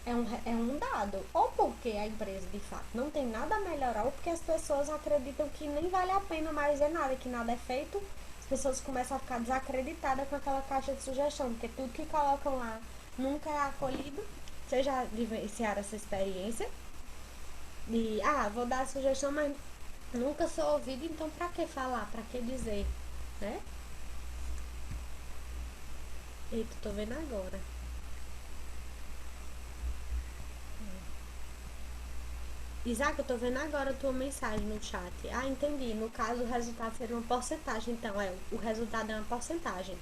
É um dado, ou porque a empresa de fato não tem nada a melhorar, ou porque as pessoas acreditam que nem vale a pena mais ver nada, que nada é feito, as pessoas começam a ficar desacreditadas com aquela caixa de sugestão, porque tudo que colocam lá nunca é acolhido. Vocês já vivenciaram essa experiência? De, vou dar a sugestão, mas nunca sou ouvido, então pra que falar, pra que dizer, né? Eita, tô vendo agora. Isaac, eu tô vendo agora a tua mensagem no chat. Entendi. No caso, o resultado seria uma porcentagem. Então, o resultado é uma porcentagem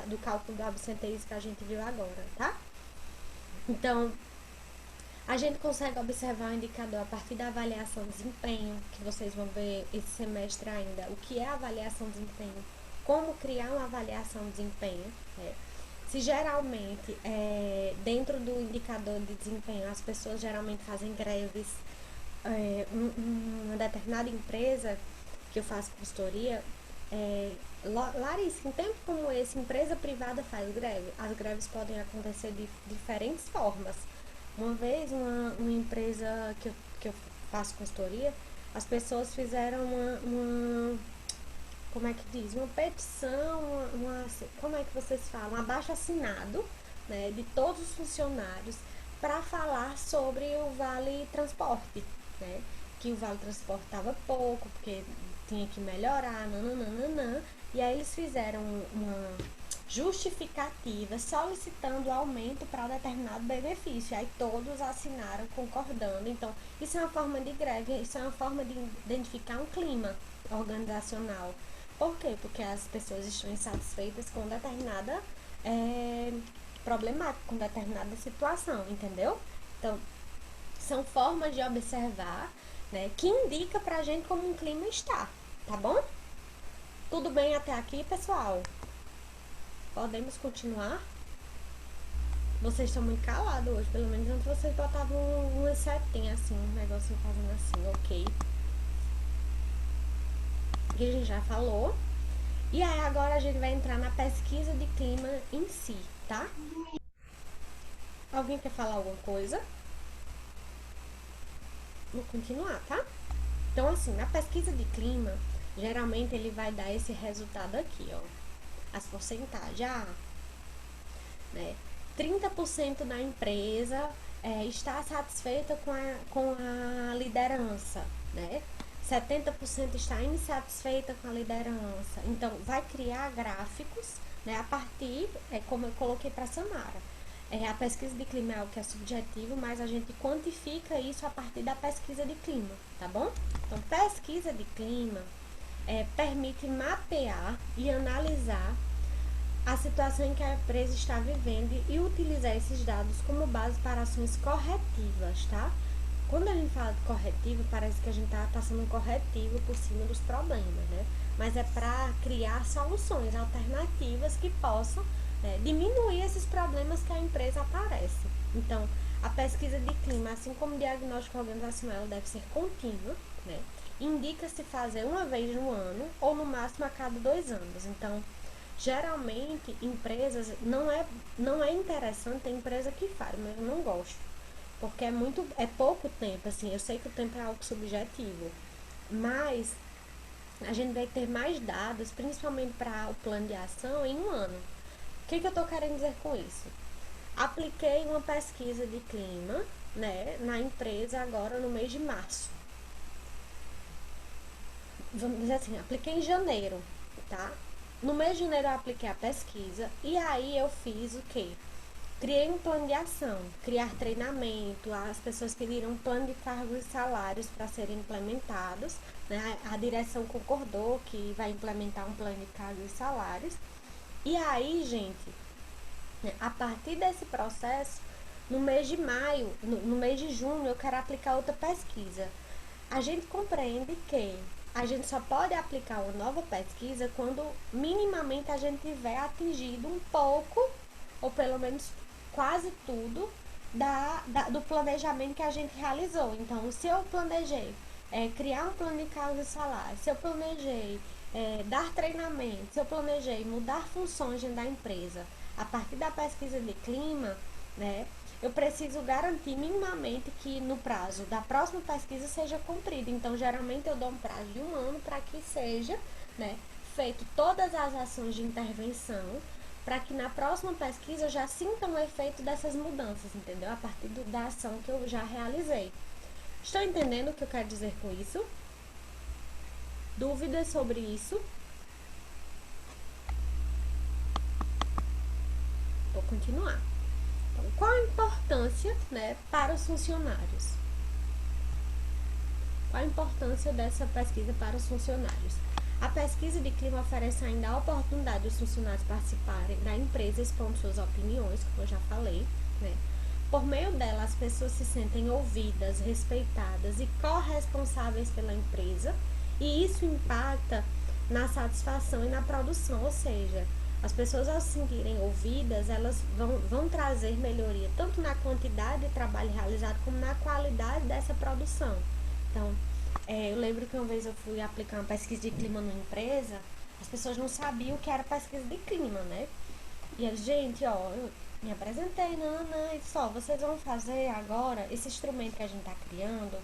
do cálculo do absenteísmo que a gente viu agora, tá? Então, a gente consegue observar o indicador a partir da avaliação de desempenho, que vocês vão ver esse semestre ainda. O que é a avaliação de desempenho? Como criar uma avaliação de desempenho, né? Se geralmente, dentro do indicador de desempenho, as pessoas geralmente fazem greves, uma determinada empresa que eu faço consultoria, Larissa, em tempo como esse, empresa privada faz greve. As greves podem acontecer de diferentes formas. Uma vez, uma empresa que eu faço consultoria, as pessoas fizeram como é que diz? Uma petição, como é que vocês falam? Um abaixo-assinado, né, de todos os funcionários para falar sobre o Vale Transporte, né? Que o Vale Transporte estava pouco, porque tinha que melhorar, nananana. E aí eles fizeram uma justificativa solicitando aumento para determinado benefício. Aí todos assinaram concordando. Então, isso é uma forma de greve, isso é uma forma de identificar um clima organizacional. Por quê? Porque as pessoas estão insatisfeitas com determinada problemática, com determinada situação, entendeu? Então, são formas de observar, né, que indica pra gente como um clima está, tá bom? Tudo bem até aqui, pessoal? Podemos continuar? Vocês estão muito calados hoje, pelo menos antes vocês botavam uma setinha assim, um negocinho fazendo assim, ok. Que a gente já falou. E aí agora a gente vai entrar na pesquisa de clima em si, tá? Alguém quer falar alguma coisa? Vou continuar, tá? Então, assim, na pesquisa de clima, geralmente ele vai dar esse resultado aqui, ó. As porcentagens, né? 30% da empresa está satisfeita com a liderança, né? 70% está insatisfeita com a liderança. Então, vai criar gráficos, né, a partir, como eu coloquei para a Samara. A pesquisa de clima é algo que é subjetivo, mas a gente quantifica isso a partir da pesquisa de clima, tá bom? Então, pesquisa de clima permite mapear e analisar a situação em que a empresa está vivendo e utilizar esses dados como base para ações corretivas, tá? Quando a gente fala de corretivo, parece que a gente está passando um corretivo por cima dos problemas, né? Mas é para criar soluções alternativas que possam diminuir esses problemas que a empresa aparece. Então, a pesquisa de clima, assim como o diagnóstico organizacional, deve ser contínua, né? Indica-se fazer uma vez no ano ou no máximo a cada 2 anos. Então, geralmente, empresas, não é interessante, tem empresa que faz, mas eu não gosto. Porque é pouco tempo, assim, eu sei que o tempo é algo subjetivo, mas a gente vai ter mais dados, principalmente para o plano de ação, em um ano. O que eu estou querendo dizer com isso? Apliquei uma pesquisa de clima, né, na empresa agora no mês de março. Vamos dizer assim, apliquei em janeiro, tá? No mês de janeiro eu apliquei a pesquisa e aí eu fiz o quê? Criei um plano de ação, criar treinamento, as pessoas pediram um plano de cargos e salários para serem implementados, né? A direção concordou que vai implementar um plano de cargos e salários. E aí, gente, a partir desse processo, no mês de maio, no mês de junho, eu quero aplicar outra pesquisa. A gente compreende que a gente só pode aplicar uma nova pesquisa quando minimamente a gente tiver atingido um pouco, ou pelo menos quase tudo, do planejamento que a gente realizou. Então, se eu planejei criar um plano de cargos e salários, se eu planejei dar treinamento, se eu planejei mudar funções dentro da empresa, a partir da pesquisa de clima, né, eu preciso garantir minimamente que no prazo da próxima pesquisa seja cumprido. Então, geralmente eu dou um prazo de um ano para que seja, né, feito todas as ações de intervenção, para que na próxima pesquisa eu já sinta um efeito dessas mudanças, entendeu? A partir da ação que eu já realizei. Estão entendendo o que eu quero dizer com isso? Dúvidas sobre isso? Vou continuar. Então, qual a importância, né, para os funcionários? Qual a importância dessa pesquisa para os funcionários? A pesquisa de clima oferece ainda a oportunidade dos funcionários participarem da empresa expondo suas opiniões, como eu já falei, né? Por meio dela, as pessoas se sentem ouvidas, respeitadas e corresponsáveis pela empresa, e isso impacta na satisfação e na produção, ou seja, as pessoas ao se sentirem ouvidas, elas vão trazer melhoria tanto na quantidade de trabalho realizado como na qualidade dessa produção. Então, eu lembro que uma vez eu fui aplicar uma pesquisa de clima numa empresa, as pessoas não sabiam o que era pesquisa de clima, né? E eles, gente, ó, eu me apresentei, e só, vocês vão fazer agora, esse instrumento que a gente tá criando,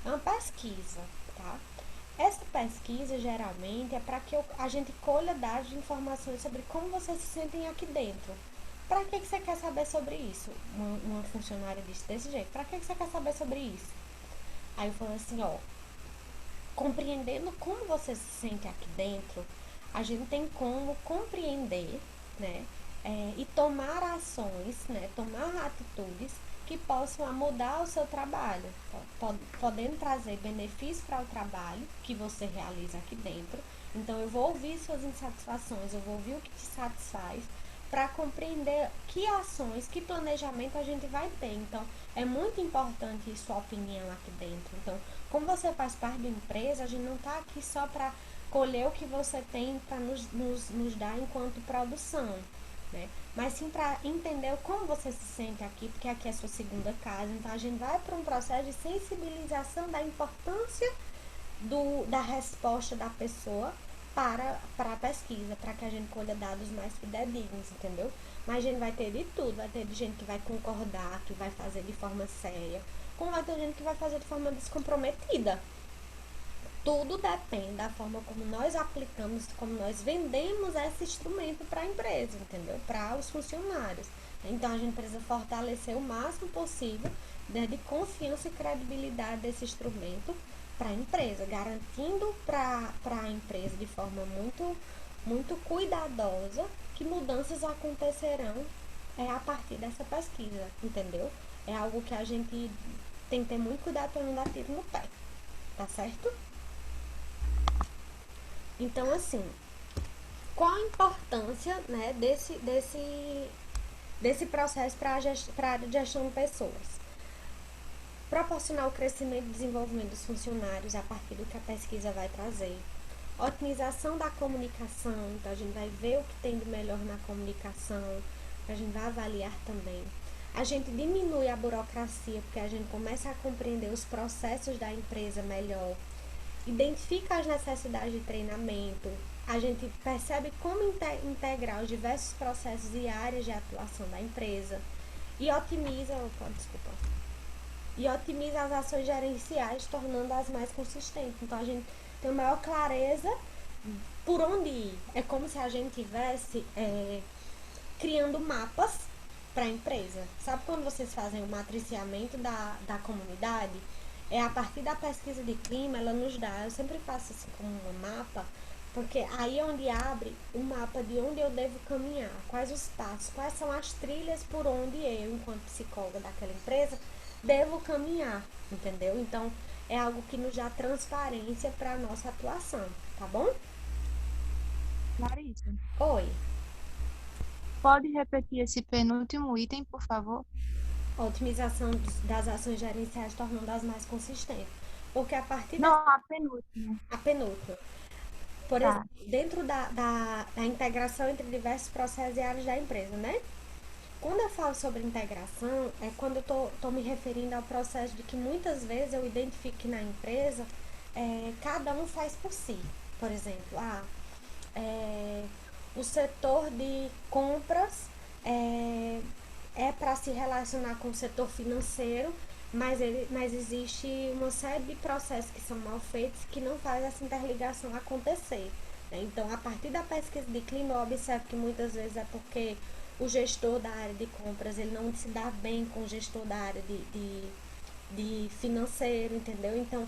é uma pesquisa, tá? Essa pesquisa, geralmente, é para que a gente colha dados de informações sobre como vocês se sentem aqui dentro. Para que você quer saber sobre isso? Uma funcionária disse desse jeito, para que você quer saber sobre isso? Aí eu falei assim, ó, compreendendo como você se sente aqui dentro, a gente tem como compreender, né, e tomar ações, né, tomar atitudes que possam mudar o seu trabalho, podendo trazer benefícios para o trabalho que você realiza aqui dentro. Então, eu vou ouvir suas insatisfações, eu vou ouvir o que te satisfaz, para compreender que ações, que planejamento a gente vai ter. Então, é muito importante sua opinião aqui dentro. Então, como você faz parte da empresa, a gente não está aqui só para colher o que você tem para nos dar enquanto produção, né? Mas sim para entender como você se sente aqui, porque aqui é a sua segunda casa. Então, a gente vai para um processo de sensibilização da importância da resposta da pessoa para a pesquisa, para que a gente colha dados mais fidedignos, entendeu? Mas a gente vai ter de tudo, vai ter gente que vai concordar, que vai fazer de forma séria, como vai ter gente que vai fazer de forma descomprometida. Tudo depende da forma como nós aplicamos, como nós vendemos esse instrumento para a empresa, entendeu? Para os funcionários. Então, a gente precisa fortalecer o máximo possível, né, de confiança e credibilidade desse instrumento para a empresa, garantindo para a empresa de forma muito, muito cuidadosa que mudanças acontecerão a partir dessa pesquisa, entendeu? É algo que a gente tem que ter muito cuidado para não dar tiro no pé, tá certo? Então, assim, qual a importância, né, desse processo para a área de gestão de pessoas? Proporcionar o crescimento e desenvolvimento dos funcionários a partir do que a pesquisa vai trazer. Otimização da comunicação, então a gente vai ver o que tem de melhor na comunicação, a gente vai avaliar também. A gente diminui a burocracia, porque a gente começa a compreender os processos da empresa melhor, identifica as necessidades de treinamento, a gente percebe como integrar os diversos processos e áreas de atuação da empresa e otimiza as ações gerenciais, tornando-as mais consistentes. Então, a gente tem maior clareza por onde ir. É como se a gente estivesse criando mapas para a empresa. Sabe quando vocês fazem o matriciamento da comunidade? É a partir da pesquisa de clima, ela nos dá, eu sempre faço assim como um mapa, porque aí é onde abre o mapa de onde eu devo caminhar, quais os passos, quais são as trilhas por onde eu, enquanto psicóloga daquela empresa, devo caminhar, entendeu? Então, é algo que nos dá transparência para a nossa atuação, tá bom? Larissa, Oi. pode repetir esse penúltimo item, por favor? A otimização das ações gerenciais tornando-as mais consistentes. Porque a partir Não, a penúltima. a penúltima, por Tá. exemplo, dentro da integração entre diversos processos e áreas da empresa, né? Quando eu falo sobre integração, é quando eu tô me referindo ao processo de que muitas vezes eu identifico que na empresa cada um faz por si. Por exemplo, o setor de compras é para se relacionar com o setor financeiro, mas existe uma série de processos que são mal feitos que não faz essa interligação acontecer, né? Então, a partir da pesquisa de clima, eu observo que muitas vezes é porque o gestor da área de compras ele não se dá bem com o gestor da área de financeiro, entendeu? Então,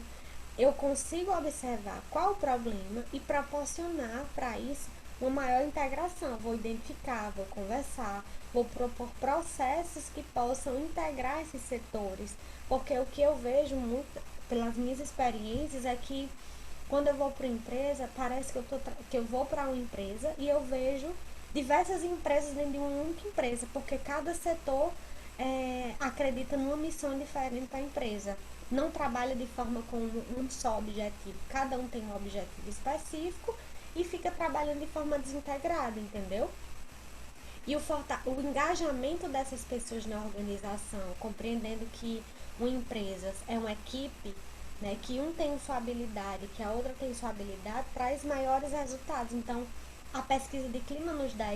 eu consigo observar qual o problema e proporcionar para isso uma maior integração. Vou identificar, vou conversar, vou propor processos que possam integrar esses setores, porque o que eu vejo muito pelas minhas experiências é que quando eu vou para uma empresa, parece que eu vou para uma empresa e eu vejo diversas empresas dentro de uma única empresa, porque cada setor acredita numa missão diferente para a empresa. Não trabalha de forma com um só objetivo. Cada um tem um objetivo específico e fica trabalhando de forma desintegrada, entendeu? E o engajamento dessas pessoas na organização, compreendendo que uma empresa é uma equipe, né, que um tem sua habilidade, que a outra tem sua habilidade, traz maiores resultados. Então, a pesquisa de clima nos dá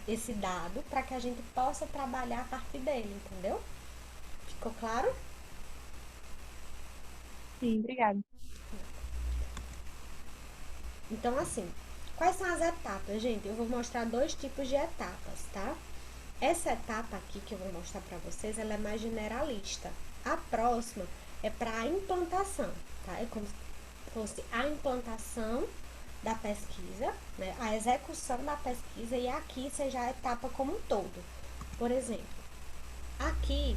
esse dado para que a gente possa trabalhar a partir dele, entendeu? Ficou claro? Sim, obrigada. Então, assim, quais são as etapas, gente? Eu vou mostrar 2 tipos de etapas, tá? Essa etapa aqui que eu vou mostrar para vocês, ela é mais generalista. A próxima é para a implantação, tá? É como se fosse a implantação da pesquisa, né? A execução da pesquisa, e aqui seja a etapa como um todo. Por exemplo, aqui,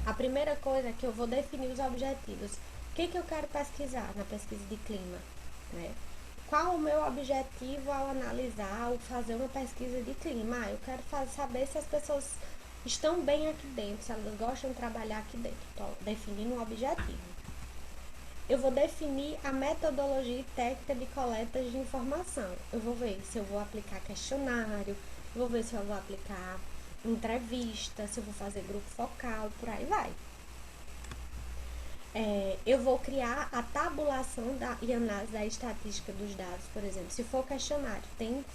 a primeira coisa é que eu vou definir os objetivos. O que eu quero pesquisar na pesquisa de clima, né? Qual o meu objetivo ao analisar, ao fazer uma pesquisa de clima? Eu quero saber se as pessoas estão bem aqui dentro, se elas gostam de trabalhar aqui dentro. Estou definindo um objetivo. Eu vou definir a metodologia e técnica de coleta de informação. Eu vou ver se eu vou aplicar questionário, vou ver se eu vou aplicar entrevista, se eu vou fazer grupo focal, por aí vai. Eu vou criar a tabulação e análise da estatística dos dados, por exemplo. Se for questionário, tem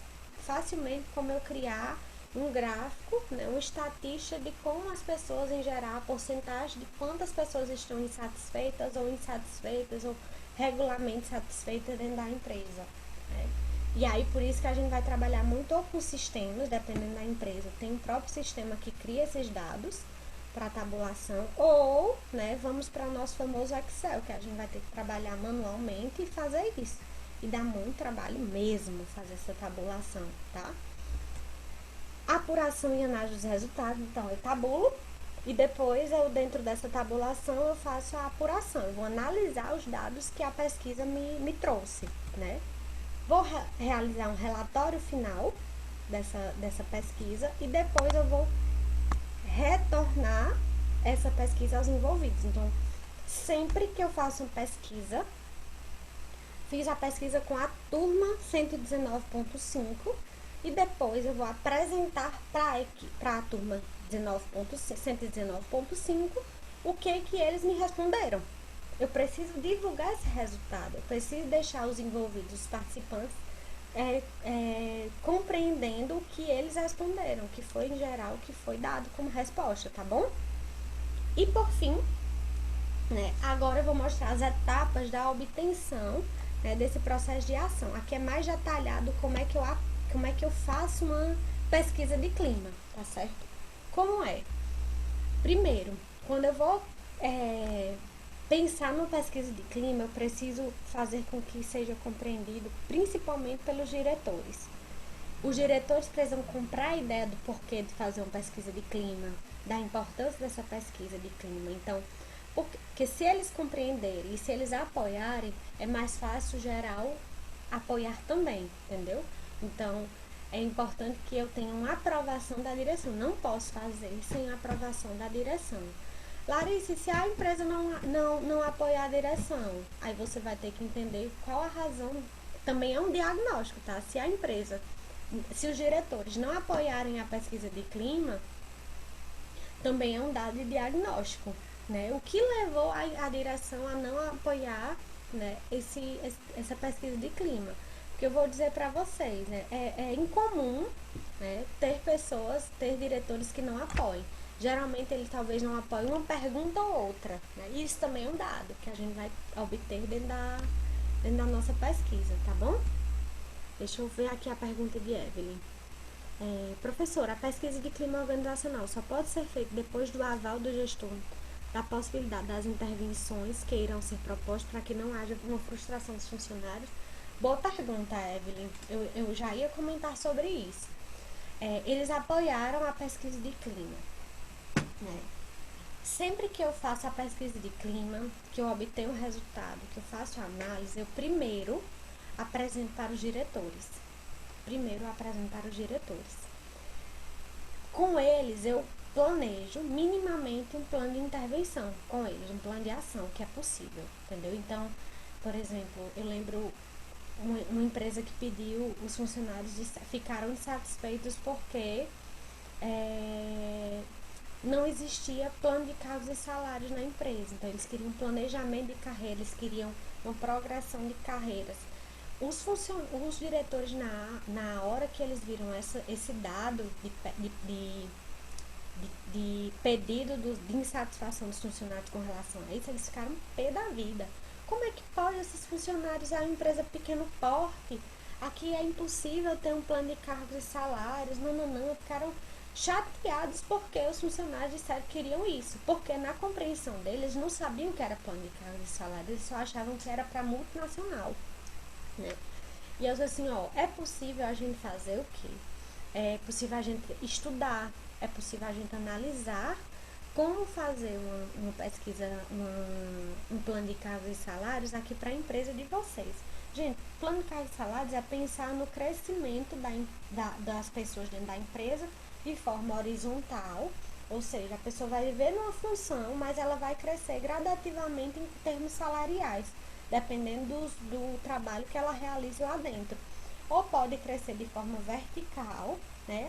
facilmente como eu criar um gráfico, né, uma estatística de como as pessoas, em geral, a porcentagem de quantas pessoas estão insatisfeitas ou regularmente satisfeitas dentro da empresa, né? E aí, por isso que a gente vai trabalhar muito ou com sistemas, dependendo da empresa. Tem um próprio sistema que cria esses dados para tabulação, ou, né, vamos para o nosso famoso Excel, que a gente vai ter que trabalhar manualmente e fazer isso. E dá muito trabalho mesmo fazer essa tabulação, tá? Apuração e análise dos resultados. Então, eu tabulo e depois, dentro dessa tabulação, eu faço a apuração. Eu vou analisar os dados que a pesquisa me trouxe, né? vou realizar um relatório final dessa pesquisa e depois eu vou retornar essa pesquisa aos envolvidos. Então, sempre que eu faço uma pesquisa, fiz a pesquisa com a turma 119.5 e depois eu vou apresentar para a turma 119.5 o que eles me responderam. Eu preciso divulgar esse resultado, eu preciso deixar os envolvidos, os participantes, compreendendo o que eles responderam, o que foi em geral, o que foi dado como resposta, tá bom? E por fim, né, agora eu vou mostrar as etapas da obtenção, né, desse processo de ação. Aqui é mais detalhado como é que eu faço uma pesquisa de clima, tá certo? Como é? Primeiro, quando eu vou pensar numa pesquisa de clima, eu preciso fazer com que seja compreendido principalmente pelos diretores. Os diretores precisam comprar a ideia do porquê de fazer uma pesquisa de clima, da importância dessa pesquisa de clima. Então, porque se eles compreenderem e se eles apoiarem, é mais fácil geral apoiar também, entendeu? Então, é importante que eu tenha uma aprovação da direção. Não posso fazer sem a aprovação da direção. Larissa, se a empresa não apoiar a direção, aí você vai ter que entender qual a razão. Também é um diagnóstico, tá? Se a empresa, se os diretores não apoiarem a pesquisa de clima, também é um dado de diagnóstico, né? O que levou a direção a não apoiar, né, essa pesquisa de clima? Porque eu vou dizer para vocês, né, é incomum, né, ter diretores que não apoiem. Geralmente eles talvez não apoiem uma pergunta ou outra, né? Isso também é um dado que a gente vai obter dentro da nossa pesquisa, tá bom? Deixa eu ver aqui a pergunta de Evelyn. Professora, a pesquisa de clima organizacional só pode ser feita depois do aval do gestor da possibilidade das intervenções que irão ser propostas para que não haja uma frustração dos funcionários? Boa pergunta, Evelyn. Eu já ia comentar sobre isso. Eles apoiaram a pesquisa de clima, né? Sempre que eu faço a pesquisa de clima, que eu obtenho o resultado, que eu faço a análise, eu primeiro apresento para os diretores. Com eles, eu planejo minimamente um plano de intervenção com eles, um plano de ação que é possível, entendeu? Então, por exemplo, eu lembro uma empresa que pediu, os funcionários ficaram insatisfeitos porque não existia plano de cargos e salários na empresa. Então, eles queriam um planejamento de carreira, eles queriam uma progressão de carreiras. Os diretores, na hora que eles viram esse dado de pedido de insatisfação dos funcionários com relação a isso, eles ficaram pé da vida. Como é que pode esses funcionários, é uma empresa pequeno porte, aqui é impossível ter um plano de cargos e salários, não, ficaram chateados porque os funcionários disseram que queriam isso, porque na compreensão deles não sabiam que era plano de cargos e salários, eles só achavam que era para multinacional, né? E eu disse assim, é possível a gente fazer o quê? É possível a gente estudar, é possível a gente analisar como fazer uma pesquisa, um plano de cargos e salários aqui para a empresa de vocês. Gente, plano de cargos e salários é pensar no crescimento das pessoas dentro da empresa de forma horizontal, ou seja, a pessoa vai viver numa função, mas ela vai crescer gradativamente em termos salariais, dependendo do trabalho que ela realize lá dentro. Ou pode crescer de forma vertical, né,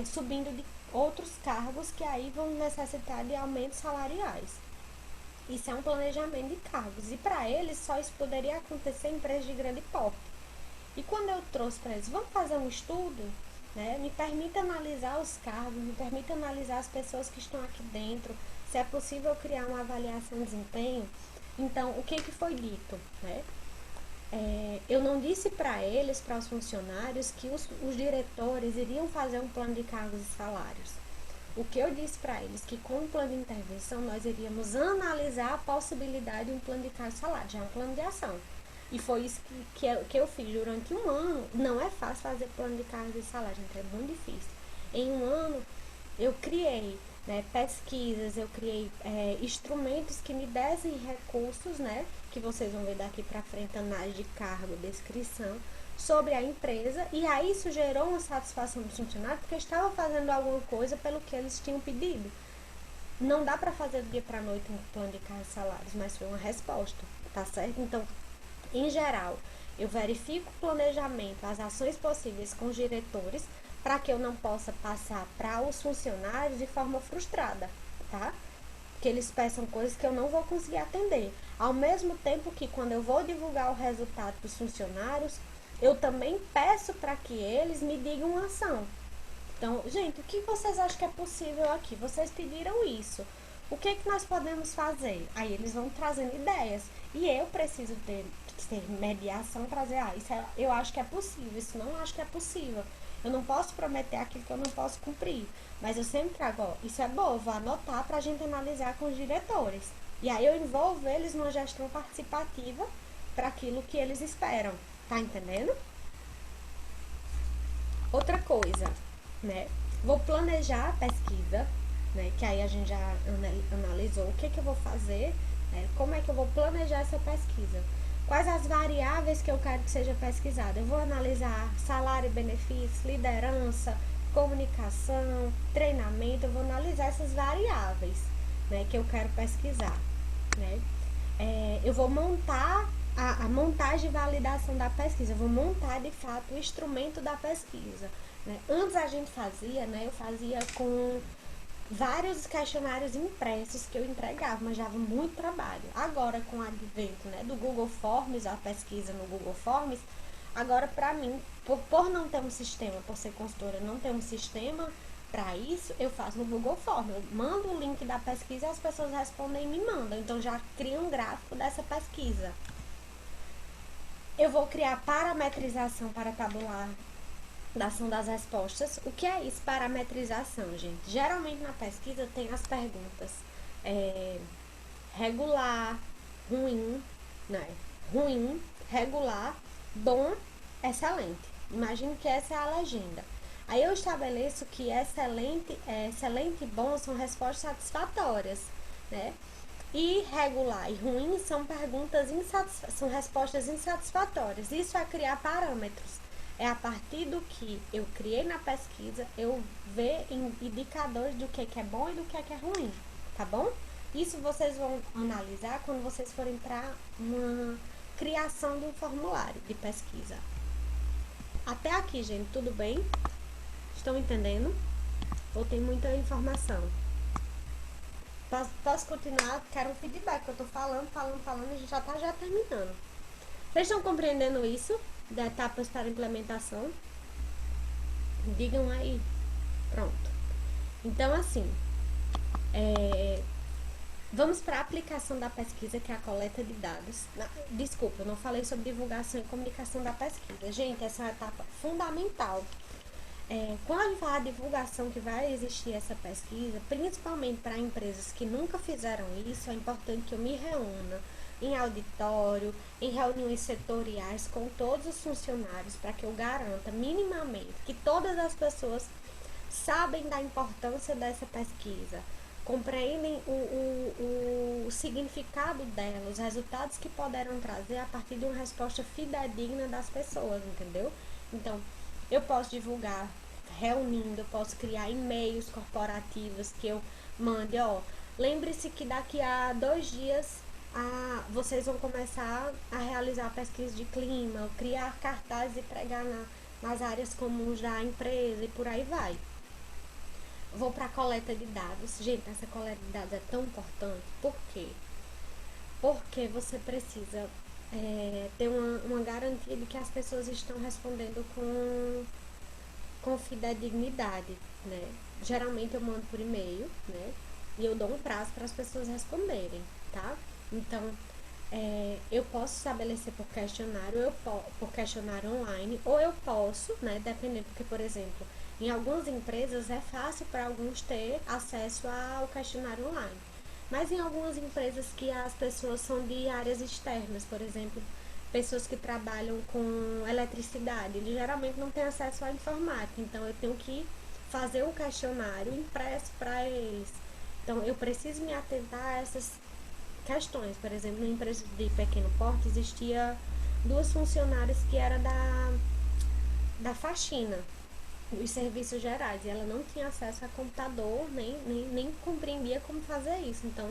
subindo de outros cargos que aí vão necessitar de aumentos salariais. Isso é um planejamento de cargos. E para eles, só isso poderia acontecer em empresas de grande porte. E quando eu trouxe para eles, vamos fazer um estudo, né? Me permita analisar os cargos, me permita analisar as pessoas que estão aqui dentro, se é possível criar uma avaliação de desempenho. Então, o que foi dito, né? Eu não disse para eles, para os funcionários, que os diretores iriam fazer um plano de cargos e salários. O que eu disse para eles, que com o plano de intervenção nós iríamos analisar a possibilidade de um plano de cargos e salários, já é um plano de ação. E foi isso que eu fiz durante um ano. Não é fácil fazer plano de cargos e salários, é muito difícil. Em um ano, eu criei, né, pesquisas, eu criei instrumentos que me dessem recursos, né, que vocês vão ver daqui para frente, análise de cargo, descrição, sobre a empresa, e aí isso gerou uma satisfação do funcionário porque estava fazendo alguma coisa pelo que eles tinham pedido. Não dá para fazer do dia para a noite um plano de cargos e salários, mas foi uma resposta, tá certo? Então, em geral, eu verifico o planejamento, as ações possíveis com os diretores, para que eu não possa passar para os funcionários de forma frustrada, tá? Que eles peçam coisas que eu não vou conseguir atender. Ao mesmo tempo que quando eu vou divulgar o resultado para os funcionários, eu também peço para que eles me digam uma ação. Então, gente, o que vocês acham que é possível aqui? Vocês pediram isso. O que é que nós podemos fazer? Aí eles vão trazendo ideias. E eu preciso ter mediação para dizer, isso eu acho que é possível, isso não acho que é possível. Eu não posso prometer aquilo que eu não posso cumprir. Mas eu sempre trago, isso é bom, eu vou anotar para a gente analisar com os diretores. E aí eu envolvo eles numa gestão participativa para aquilo que eles esperam. Tá entendendo? Outra coisa, né? Vou planejar a pesquisa, né? Que aí a gente já analisou o que eu vou fazer, né? Como é que eu vou planejar essa pesquisa. Quais as variáveis que eu quero que seja pesquisada? Eu vou analisar salário e benefícios, liderança, comunicação, treinamento. Eu vou analisar essas variáveis, né, que eu quero pesquisar, né? Eu vou montar a montagem e validação da pesquisa. Eu vou montar, de fato, o instrumento da pesquisa, né? Antes a gente fazia, né, eu fazia com vários questionários impressos que eu entregava, mas dava muito trabalho. Agora, com o advento, né, do Google Forms, a pesquisa no Google Forms, agora para mim, por não ter um sistema, por ser consultora, não ter um sistema para isso, eu faço no Google Forms. Eu mando o link da pesquisa e as pessoas respondem e me mandam. Então, já crio um gráfico dessa pesquisa. Eu vou criar parametrização para tabular da ação das respostas. O que é isso, parametrização, gente? Geralmente na pesquisa tem as perguntas regular, ruim, né? Ruim, regular, bom, excelente. Imagine que essa é a legenda. Aí eu estabeleço que excelente e bom são respostas satisfatórias, né? E regular e ruim são são respostas insatisfatórias. Isso é criar parâmetros. É a partir do que eu criei na pesquisa, eu ver indicadores do que é bom e do que é ruim, tá bom? Isso vocês vão analisar quando vocês forem para uma criação de um formulário de pesquisa. Até aqui, gente, tudo bem? Estão entendendo? Ou tem muita informação? Posso continuar? Quero um feedback, eu tô falando, a gente já tá terminando. Vocês estão compreendendo isso? Da etapas para implementação? Digam aí. Pronto. Então, assim, vamos para a aplicação da pesquisa, que é a coleta de dados. Desculpa, eu não falei sobre divulgação e comunicação da pesquisa. Gente, essa é uma etapa fundamental. Quando a gente fala de divulgação, que vai existir essa pesquisa, principalmente para empresas que nunca fizeram isso, é importante que eu me reúna em auditório, em reuniões setoriais com todos os funcionários, para que eu garanta minimamente que todas as pessoas sabem da importância dessa pesquisa, compreendem o significado dela, os resultados que poderão trazer a partir de uma resposta fidedigna das pessoas, entendeu? Então, eu posso divulgar reunindo, eu posso criar e-mails corporativos que eu mande, lembre-se que daqui a 2 dias vocês vão começar a realizar a pesquisa de clima, criar cartazes e pregar nas áreas comuns da empresa e por aí vai. Vou para a coleta de dados. Gente, essa coleta de dados é tão importante. Por quê? Porque você precisa ter uma garantia de que as pessoas estão respondendo com fidedignidade, né? Geralmente eu mando por e-mail, né? E eu dou um prazo para as pessoas responderem, tá? Então, eu posso estabelecer por questionário online, ou eu posso, né? Dependendo, porque, por exemplo, em algumas empresas é fácil para alguns ter acesso ao questionário online. Mas em algumas empresas que as pessoas são de áreas externas, por exemplo, pessoas que trabalham com eletricidade, eles geralmente não têm acesso à informática, então eu tenho que fazer um questionário impresso para eles. Então eu preciso me atentar a essas questões. Por exemplo, na empresa de pequeno porte existia duas funcionárias que era da faxina, os serviços gerais, e ela não tinha acesso a computador, nem compreendia como fazer isso. Então,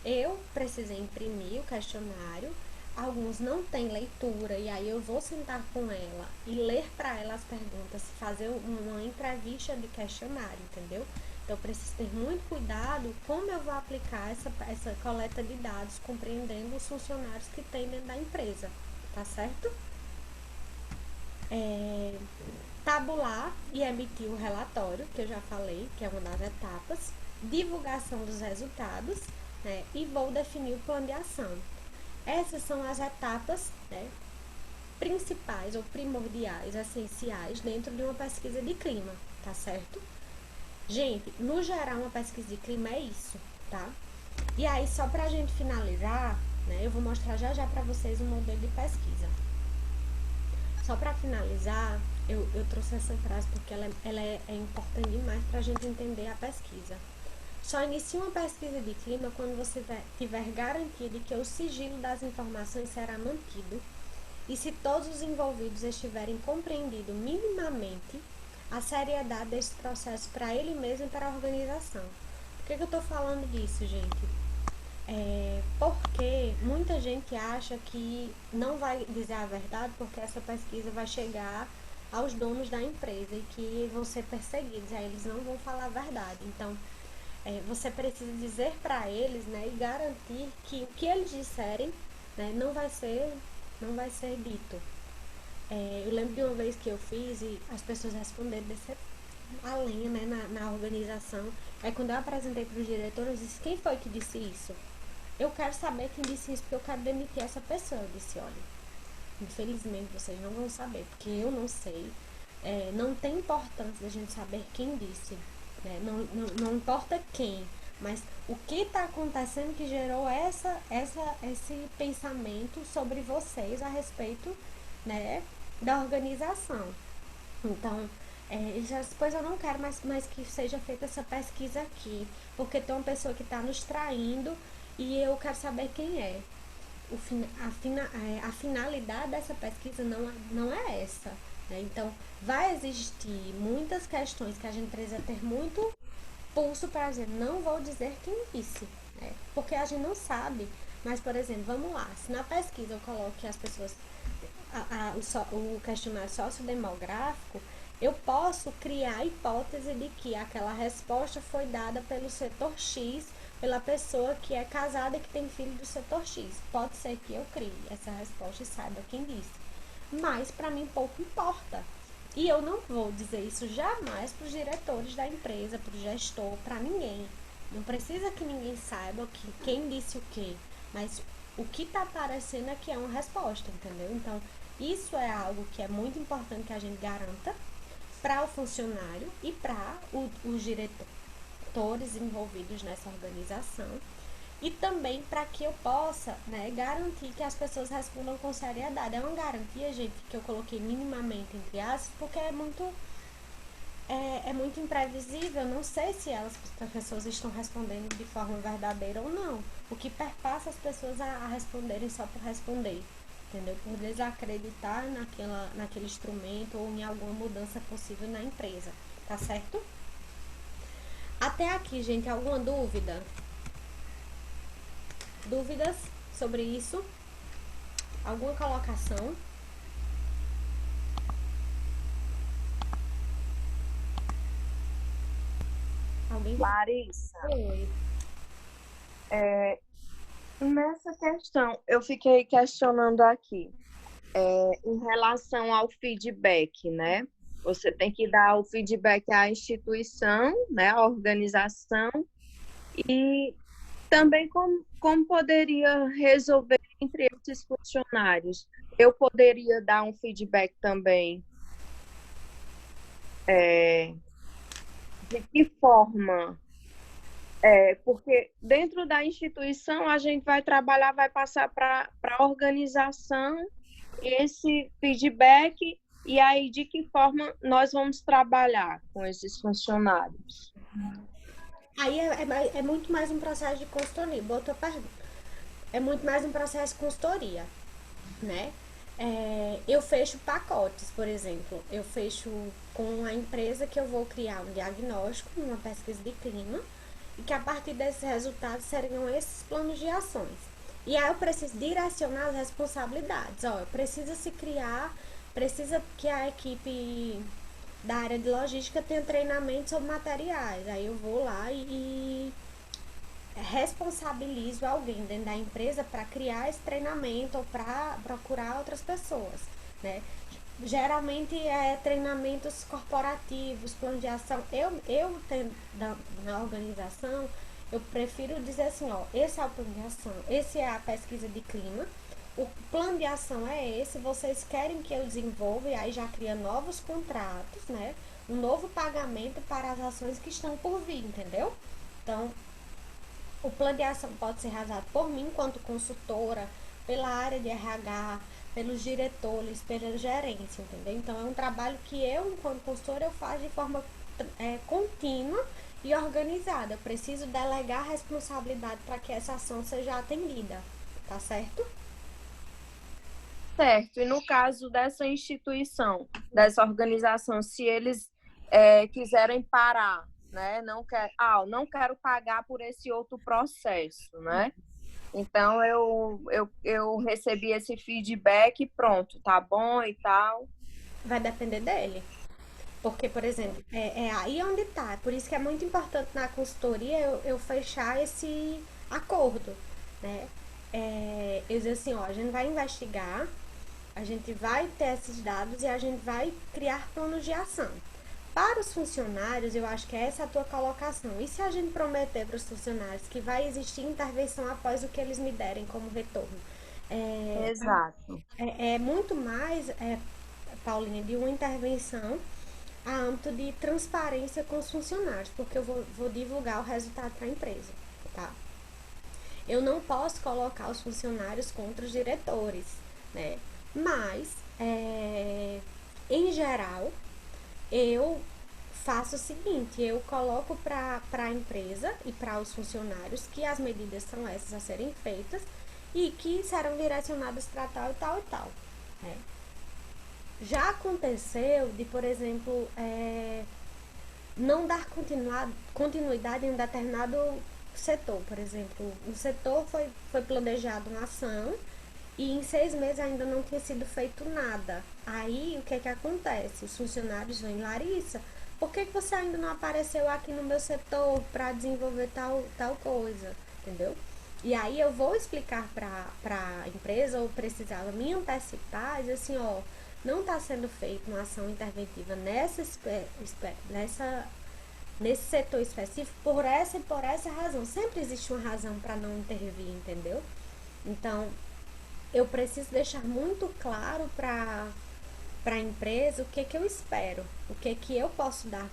eu precisei imprimir o questionário, alguns não têm leitura, e aí eu vou sentar com ela e ler para ela as perguntas, fazer uma entrevista de questionário, entendeu? Então, eu preciso ter muito cuidado como eu vou aplicar essa coleta de dados, compreendendo os funcionários que tem dentro da empresa, tá certo? Tabular e emitir o relatório, que eu já falei, que é uma das etapas, divulgação dos resultados, né, e vou definir o plano de ação. Essas são as etapas, né, principais ou primordiais, essenciais dentro de uma pesquisa de clima, tá certo? Gente, no geral, uma pesquisa de clima é isso, tá? E aí, só pra gente finalizar, né, eu vou mostrar já pra vocês um modelo de pesquisa. Só para finalizar, eu trouxe essa frase porque ela é importante demais para a gente entender a pesquisa. Só inicie uma pesquisa de clima quando você tiver garantia de que o sigilo das informações será mantido e se todos os envolvidos estiverem compreendido minimamente a seriedade desse processo para ele mesmo e para a organização. Por que eu estou falando disso, gente? Porque muita gente acha que não vai dizer a verdade porque essa pesquisa vai chegar aos donos da empresa e que vão ser perseguidos, aí eles não vão falar a verdade. Então, você precisa dizer para eles, né, e garantir que o que eles disserem, né, não vai ser dito. Eu lembro de uma vez que eu fiz e as pessoas responderam desse além, né, na organização. Aí quando eu apresentei para os diretores, eu disse, quem foi que disse isso? Eu quero saber quem disse isso, porque eu quero demitir essa pessoa. Eu disse, olha, infelizmente vocês não vão saber, porque eu não sei. Não tem importância a gente saber quem disse. Não importa quem, mas o que está acontecendo que gerou esse pensamento sobre vocês a respeito, né, da organização. Então, depois eu não quero mais que seja feita essa pesquisa aqui, porque tem uma pessoa que está nos traindo e eu quero saber quem é. A finalidade dessa pesquisa não é essa. Né? Então, vai existir muitas questões que a gente precisa ter muito pulso para dizer, não vou dizer quem disse. Né? Porque a gente não sabe. Mas, por exemplo, vamos lá, se na pesquisa eu coloco que as pessoas, o questionário sociodemográfico, eu posso criar a hipótese de que aquela resposta foi dada pelo setor X, pela pessoa que é casada e que tem filho do setor X. Pode ser que eu crie essa resposta e saiba quem disse. Mas para mim pouco importa. E eu não vou dizer isso jamais para os diretores da empresa, para o gestor, para ninguém. Não precisa que ninguém saiba quem disse o quê. Mas o que está aparecendo é que é uma resposta, entendeu? Então, isso é algo que é muito importante que a gente garanta para o funcionário e para os diretores envolvidos nessa organização e também para que eu possa, né, garantir que as pessoas respondam com seriedade. É uma garantia, gente, que eu coloquei minimamente entre aspas, porque é muito imprevisível. Eu não sei se as pessoas estão respondendo de forma verdadeira ou não, o que perpassa as pessoas a responderem só por responder. Entendeu? Por desacreditar naquele instrumento ou em alguma mudança possível na empresa, tá certo? Até aqui, gente, alguma dúvida? Dúvidas sobre isso? Alguma colocação? Alguém? Larissa, Oi. nessa questão, eu fiquei questionando aqui, em relação ao feedback, né? Você tem que dar o feedback à instituição, né, à organização, e também como poderia resolver entre esses funcionários. Eu poderia dar um feedback também, de que forma? Porque dentro da instituição a gente vai trabalhar, vai passar para a organização esse feedback, e aí de que forma nós vamos trabalhar com esses funcionários? Aí é muito mais um processo de consultoria. Boa tua pergunta. É muito mais um processo de consultoria, né? Eu fecho pacotes, por exemplo. Eu fecho com a empresa que eu vou criar um diagnóstico, uma pesquisa de clima, e que a partir desses resultados seriam esses planos de ações. E aí eu preciso direcionar as responsabilidades. Ó, precisa que a equipe da área de logística tenha treinamento sobre materiais. Aí eu vou lá e responsabilizo alguém dentro da empresa para criar esse treinamento ou para procurar outras pessoas, né? Geralmente treinamentos corporativos, plano de ação. Eu tenho, na organização, eu prefiro dizer assim, ó, esse é o plano de ação, esse é a pesquisa de clima, o plano de ação é esse, vocês querem que eu desenvolva, e aí já cria novos contratos, né? Um novo pagamento para as ações que estão por vir, entendeu? Então, o plano de ação pode ser realizado por mim, enquanto consultora, pela área de RH, pelos diretores, pela gerência, entendeu? Então, é um trabalho que eu, enquanto consultora, eu faço de forma contínua e organizada. Eu preciso delegar a responsabilidade para que essa ação seja atendida, tá certo? Certo. E no caso dessa instituição, dessa organização, se eles quiserem parar, né? Não quero pagar por esse outro processo, né? Então, eu recebi esse feedback, pronto, tá bom e tal. Vai depender dele. Porque, por exemplo, é aí onde tá. Por isso que é muito importante na consultoria eu fechar esse acordo, né? Eu dizer assim, ó, a gente vai investigar, a gente vai ter esses dados e a gente vai criar planos de ação. Para os funcionários, eu acho que essa é a tua colocação. E se a gente prometer para os funcionários que vai existir intervenção após o que eles me derem como retorno? Exato. É muito mais, Paulinha, de uma intervenção a âmbito de transparência com os funcionários, porque eu vou divulgar o resultado para a empresa, tá? Eu não posso colocar os funcionários contra os diretores, né? Mas, em geral, eu faço o seguinte, eu coloco para a empresa e para os funcionários que as medidas são essas a serem feitas e que serão direcionadas para tal e tal e tal, né? Já aconteceu de, por exemplo, não dar continuidade em um determinado setor. Por exemplo, um setor foi planejado uma ação e em 6 meses ainda não tinha sido feito nada. Aí, o que é que acontece? Os funcionários vêm, Larissa, por que você ainda não apareceu aqui no meu setor para desenvolver tal coisa? Entendeu? E aí eu vou explicar para a empresa ou precisava me antecipar, dizer assim, ó, não está sendo feita uma ação interventiva nesse setor específico por essa e por essa razão. Sempre existe uma razão para não intervir, entendeu? Então, eu preciso deixar muito claro para a empresa o que eu espero, o que eu posso dar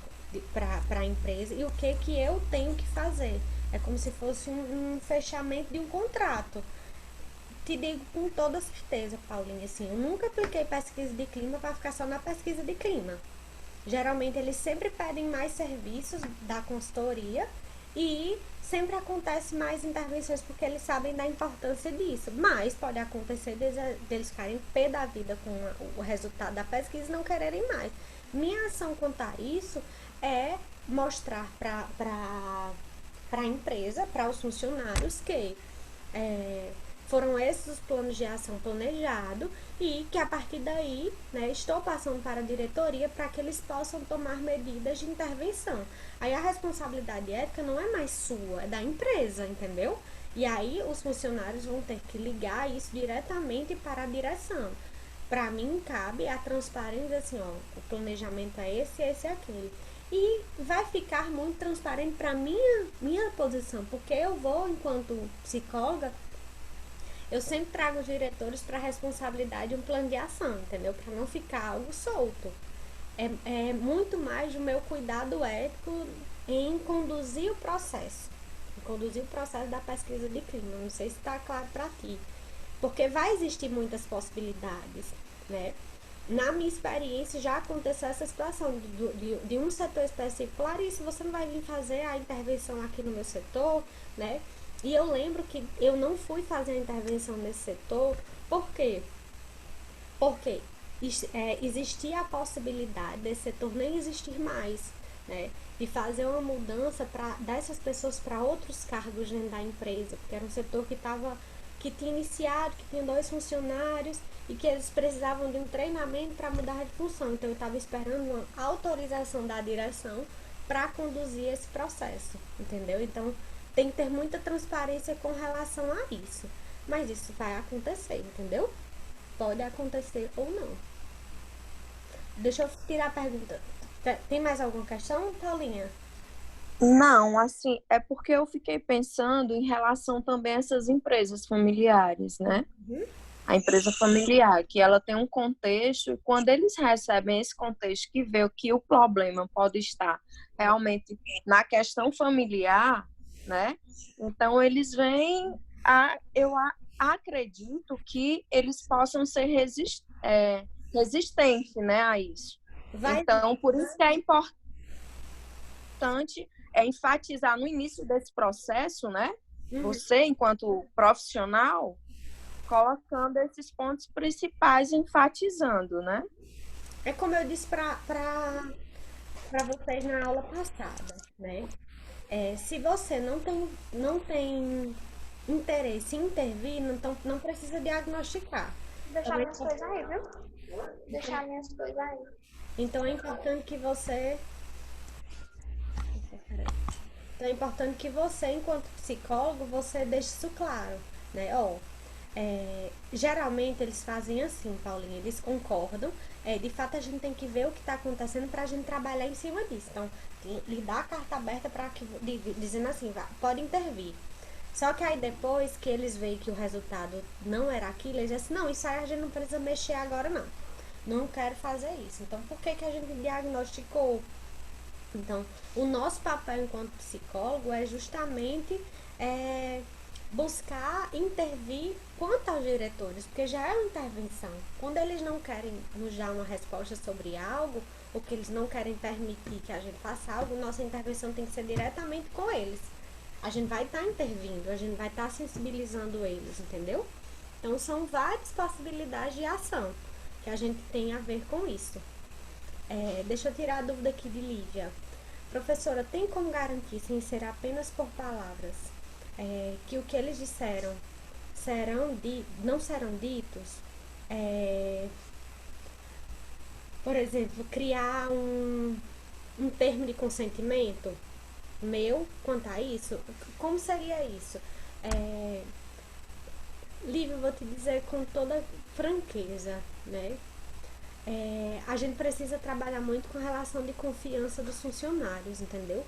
para a empresa e o que eu tenho que fazer. É como se fosse um fechamento de um contrato. Te digo com toda certeza, Paulinha, assim, eu nunca apliquei pesquisa de clima para ficar só na pesquisa de clima. Geralmente eles sempre pedem mais serviços da consultoria e sempre acontece mais intervenções porque eles sabem da importância disso. Mas pode acontecer deles ficarem pé da vida com o resultado da pesquisa e não quererem mais. Minha ação quanto a isso é mostrar para a empresa, para os funcionários que foram esses os planos de ação planejados e que a partir daí, né, estou passando para a diretoria para que eles possam tomar medidas de intervenção. Aí a responsabilidade ética não é mais sua, é da empresa, entendeu? E aí os funcionários vão ter que ligar isso diretamente para a direção. Para mim cabe a transparência, assim, ó, o planejamento é esse e aquele. E vai ficar muito transparente para minha posição, porque eu vou, enquanto psicóloga, eu sempre trago os diretores para a responsabilidade de um plano de ação, entendeu? Para não ficar algo solto. É muito mais do meu cuidado ético em conduzir o processo. Conduzir o processo da pesquisa de clima. Não sei se está claro para ti. Porque vai existir muitas possibilidades, né? Na minha experiência já aconteceu essa situação de um setor específico. Larissa, você não vai vir fazer a intervenção aqui no meu setor, né? E eu lembro que eu não fui fazer a intervenção nesse setor, por quê? Porque existia a possibilidade desse setor nem existir mais, né? De fazer uma mudança dessas pessoas para outros cargos dentro da empresa, porque era um setor que tinha iniciado, que tinha 2 funcionários e que eles precisavam de um treinamento para mudar de função. Então eu estava esperando uma autorização da direção para conduzir esse processo, entendeu? Então tem que ter muita transparência com relação a isso. Mas isso vai acontecer, entendeu? Pode acontecer ou não. Deixa eu tirar a pergunta. Tem mais alguma questão, Paulinha? Não, assim, é porque eu fiquei pensando em relação também a essas empresas familiares, né? A empresa familiar, que ela tem um contexto, e quando eles recebem esse contexto, que vê que o problema pode estar realmente na questão familiar, né? Então, eles vêm, acredito que eles possam ser resistentes, né, a isso. Então, por isso que é importante enfatizar no início desse processo, né? Você, enquanto profissional, colocando esses pontos principais, enfatizando, né? É como eu disse para vocês na aula passada, né? Se você não tem interesse em intervir, então não precisa diagnosticar. Deixar minhas coisas aí, viu? Deixar minhas coisas aí. Então é importante que você... Então é importante que você, enquanto psicólogo, você deixe isso claro, né? Geralmente eles fazem assim, Paulinha, eles concordam. De fato, a gente tem que ver o que está acontecendo para a gente trabalhar em cima disso. Então, lhe dá a carta aberta para dizendo assim, pode intervir. Só que aí depois que eles veem que o resultado não era aquilo, eles dizem assim, não, isso aí a gente não precisa mexer agora não. Não quero fazer isso. Então, por que a gente diagnosticou? Então, o nosso papel enquanto psicólogo é justamente buscar intervir quanto aos diretores, porque já é uma intervenção. Quando eles não querem nos dar uma resposta sobre algo, ou que eles não querem permitir que a gente faça algo, nossa intervenção tem que ser diretamente com eles. A gente vai estar intervindo, a gente vai estar sensibilizando eles, entendeu? Então, são várias possibilidades de ação que a gente tem a ver com isso. Deixa eu tirar a dúvida aqui de Lívia. Professora, tem como garantir, sem ser apenas por palavras, que o que eles disseram não serão ditos? Por exemplo, criar um termo de consentimento meu quanto a isso? Como seria isso? Lívia, eu vou te dizer com toda franqueza, né? A gente precisa trabalhar muito com relação de confiança dos funcionários, entendeu?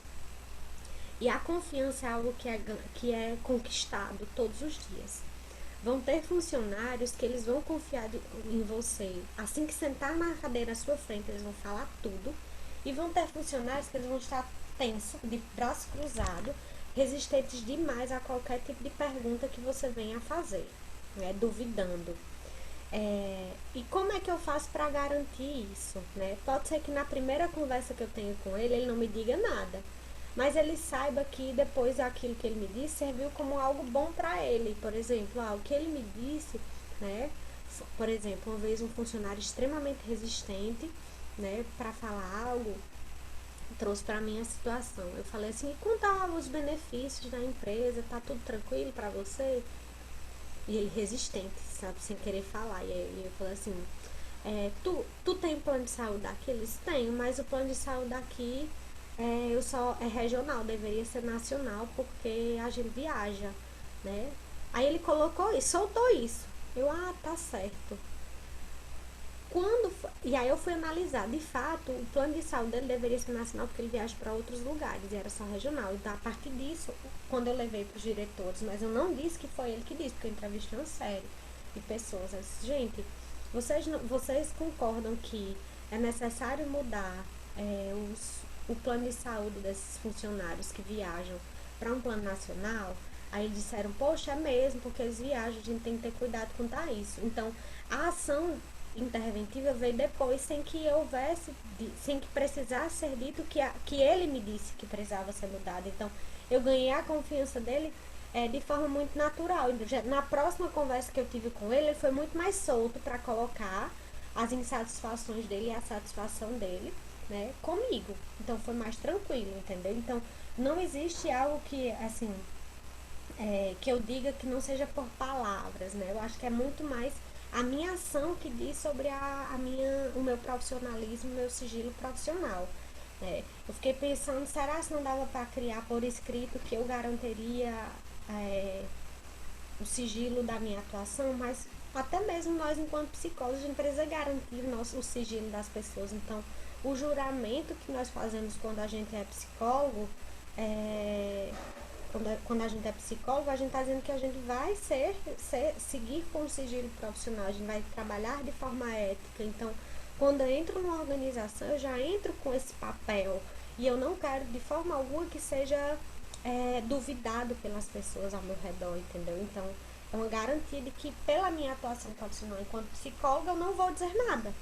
E a confiança é algo que é conquistado todos os dias. Vão ter funcionários que eles vão confiar em você. Assim que sentar na cadeira à sua frente, eles vão falar tudo. E vão ter funcionários que eles vão estar tenso, de braço cruzado, resistentes demais a qualquer tipo de pergunta que você venha a fazer, né? Duvidando. E como é que eu faço para garantir isso, né? Pode ser que na primeira conversa que eu tenho com ele não me diga nada, mas ele saiba que depois aquilo que ele me disse serviu como algo bom para ele. Por exemplo, o que ele me disse, né? Por exemplo, uma vez um funcionário extremamente resistente, né, para falar algo, trouxe para mim a situação. Eu falei assim, e quanto aos benefícios da empresa, tá tudo tranquilo para você? E ele resistente, sabe, sem querer falar. E aí eu falei assim, tu tem plano de saúde aqui? Eles têm, mas o plano de saúde aqui é regional, deveria ser nacional, porque a gente viaja, né? Aí ele colocou isso, soltou isso. Eu, tá certo. E aí eu fui analisar, de fato, o plano de saúde dele deveria ser nacional, porque ele viaja para outros lugares, e era só regional. Então, a partir disso, quando eu levei para os diretores, mas eu não disse que foi ele que disse, porque eu entrevistei uma série de pessoas. Eu disse, gente, vocês concordam que é necessário mudar o plano de saúde desses funcionários que viajam para um plano nacional? Aí eles disseram, poxa, é mesmo, porque eles viajam, a gente tem que ter cuidado quanto a isso. Então, a ação interventiva veio depois, sem que precisasse ser dito que ele me disse que precisava ser mudado. Então, eu ganhei a confiança dele de forma muito natural. Na próxima conversa que eu tive com ele foi muito mais solto para colocar as insatisfações dele e a satisfação dele, né, comigo. Então foi mais tranquilo, entendeu? Então não existe algo que, assim, que eu diga que não seja por palavras, né? Eu acho que é muito mais a minha ação que diz sobre o meu profissionalismo, o meu sigilo profissional. Eu fiquei pensando, será se não dava para criar por escrito que eu garantiria o sigilo da minha atuação, mas até mesmo nós, enquanto psicólogos, a gente precisa garantir o sigilo das pessoas. Então, o juramento que nós fazemos quando a gente é psicólogo, quando a gente é psicólogo, a gente está dizendo que a gente vai seguir com o sigilo profissional, a gente vai trabalhar de forma ética. Então, quando eu entro numa organização, eu já entro com esse papel e eu não quero de forma alguma que seja duvidado pelas pessoas ao meu redor, entendeu? Então, é uma garantia de que pela minha atuação profissional enquanto psicóloga, eu não vou dizer nada.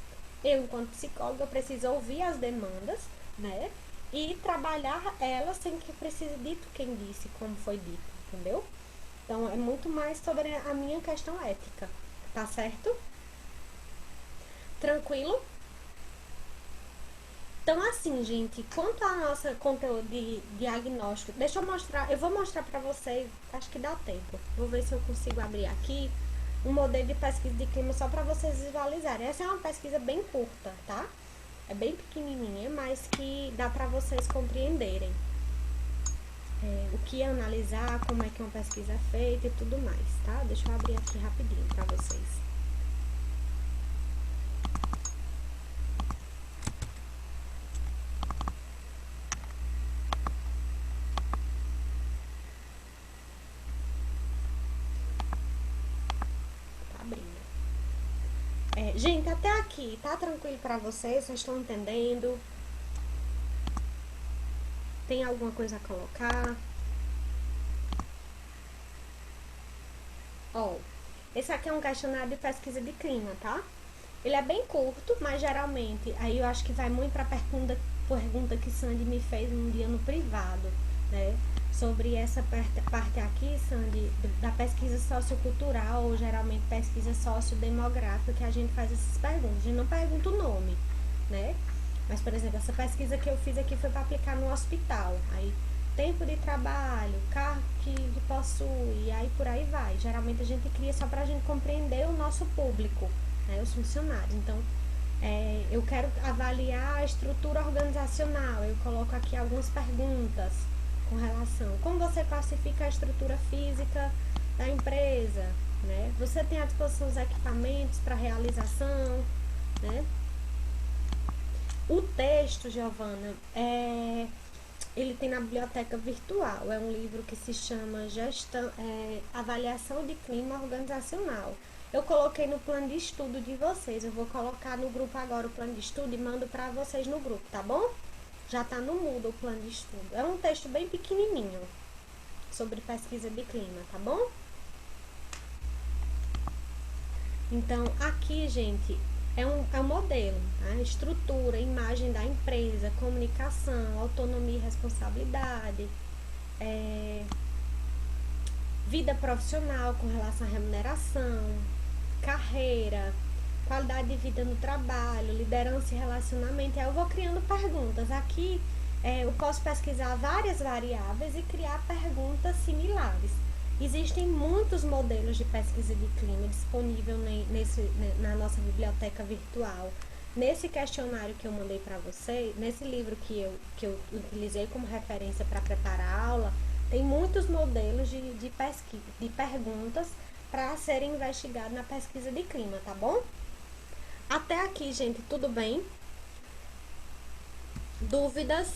Eu, enquanto psicóloga, eu preciso ouvir as demandas, né? E trabalhar elas sem que precise dito quem disse, como foi dito, entendeu? Então, é muito mais sobre a minha questão ética, tá certo? Tranquilo? Então, assim, gente, quanto ao nosso conteúdo de diagnóstico, deixa eu mostrar, eu vou mostrar pra vocês, acho que dá tempo. Vou ver se eu consigo abrir aqui um modelo de pesquisa de clima só pra vocês visualizarem. Essa é uma pesquisa bem curta, tá? É bem pequenininha, mas que dá pra vocês compreenderem o que analisar, como é que uma pesquisa é feita e tudo mais, tá? Deixa eu abrir aqui rapidinho pra vocês. Gente, até aqui, tá tranquilo pra vocês? Vocês estão entendendo? Tem alguma coisa a colocar? Esse aqui é um questionário de pesquisa de clima, tá? Ele é bem curto, mas geralmente, aí eu acho que vai muito pra pergunta que Sandy me fez um dia no privado, né? Sobre essa parte aqui, Sandy, da pesquisa sociocultural, ou geralmente pesquisa sociodemográfica, que a gente faz essas perguntas. A gente não pergunta o nome, né? Mas, por exemplo, essa pesquisa que eu fiz aqui foi para aplicar no hospital. Aí, tempo de trabalho, carro que possui, e aí por aí vai. Geralmente a gente cria só para a gente compreender o nosso público, né? Os funcionários. Então, eu quero avaliar a estrutura organizacional. Eu coloco aqui algumas perguntas com relação. Como você classifica a estrutura física da empresa, né? Você tem à disposição os equipamentos para realização, né? O texto, Giovana, ele tem na biblioteca virtual. É um livro que se chama Avaliação de Clima Organizacional. Eu coloquei no plano de estudo de vocês. Eu vou colocar no grupo agora o plano de estudo e mando para vocês no grupo, tá bom? Já tá no Moodle o plano de estudo. É um texto bem pequenininho sobre pesquisa de clima, tá bom? Então, aqui, gente, é um modelo, tá? Estrutura, imagem da empresa, comunicação, autonomia e responsabilidade, vida profissional com relação à remuneração, carreira, qualidade de vida no trabalho, liderança e relacionamento. Aí eu vou criando perguntas. Aqui eu posso pesquisar várias variáveis e criar perguntas similares. Existem muitos modelos de pesquisa de clima disponível na nossa biblioteca virtual. Nesse questionário que eu mandei para vocês, nesse livro que eu utilizei como referência para preparar a aula, tem muitos modelos de perguntas para serem investigados na pesquisa de clima, tá bom? Até aqui, gente, tudo bem? Dúvidas?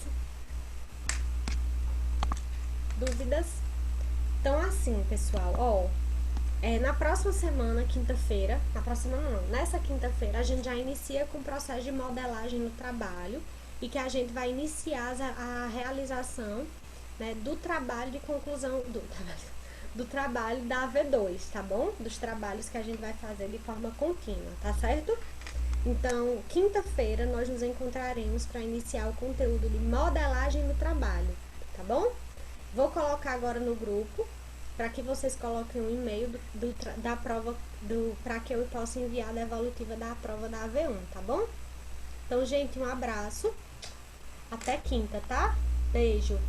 Então, assim, pessoal, na próxima semana, quinta-feira, nessa quinta-feira, a gente já inicia com o processo de modelagem no trabalho e que a gente vai iniciar a realização, né, do trabalho de conclusão, do trabalho da AV2, tá bom? Dos trabalhos que a gente vai fazer de forma contínua, tá certo? Então, quinta-feira nós nos encontraremos para iniciar o conteúdo de modelagem no trabalho, tá bom? Vou colocar agora no grupo para que vocês coloquem um e-mail da prova, para que eu possa enviar a devolutiva da prova da AV1, tá bom? Então, gente, um abraço. Até quinta, tá? Beijo.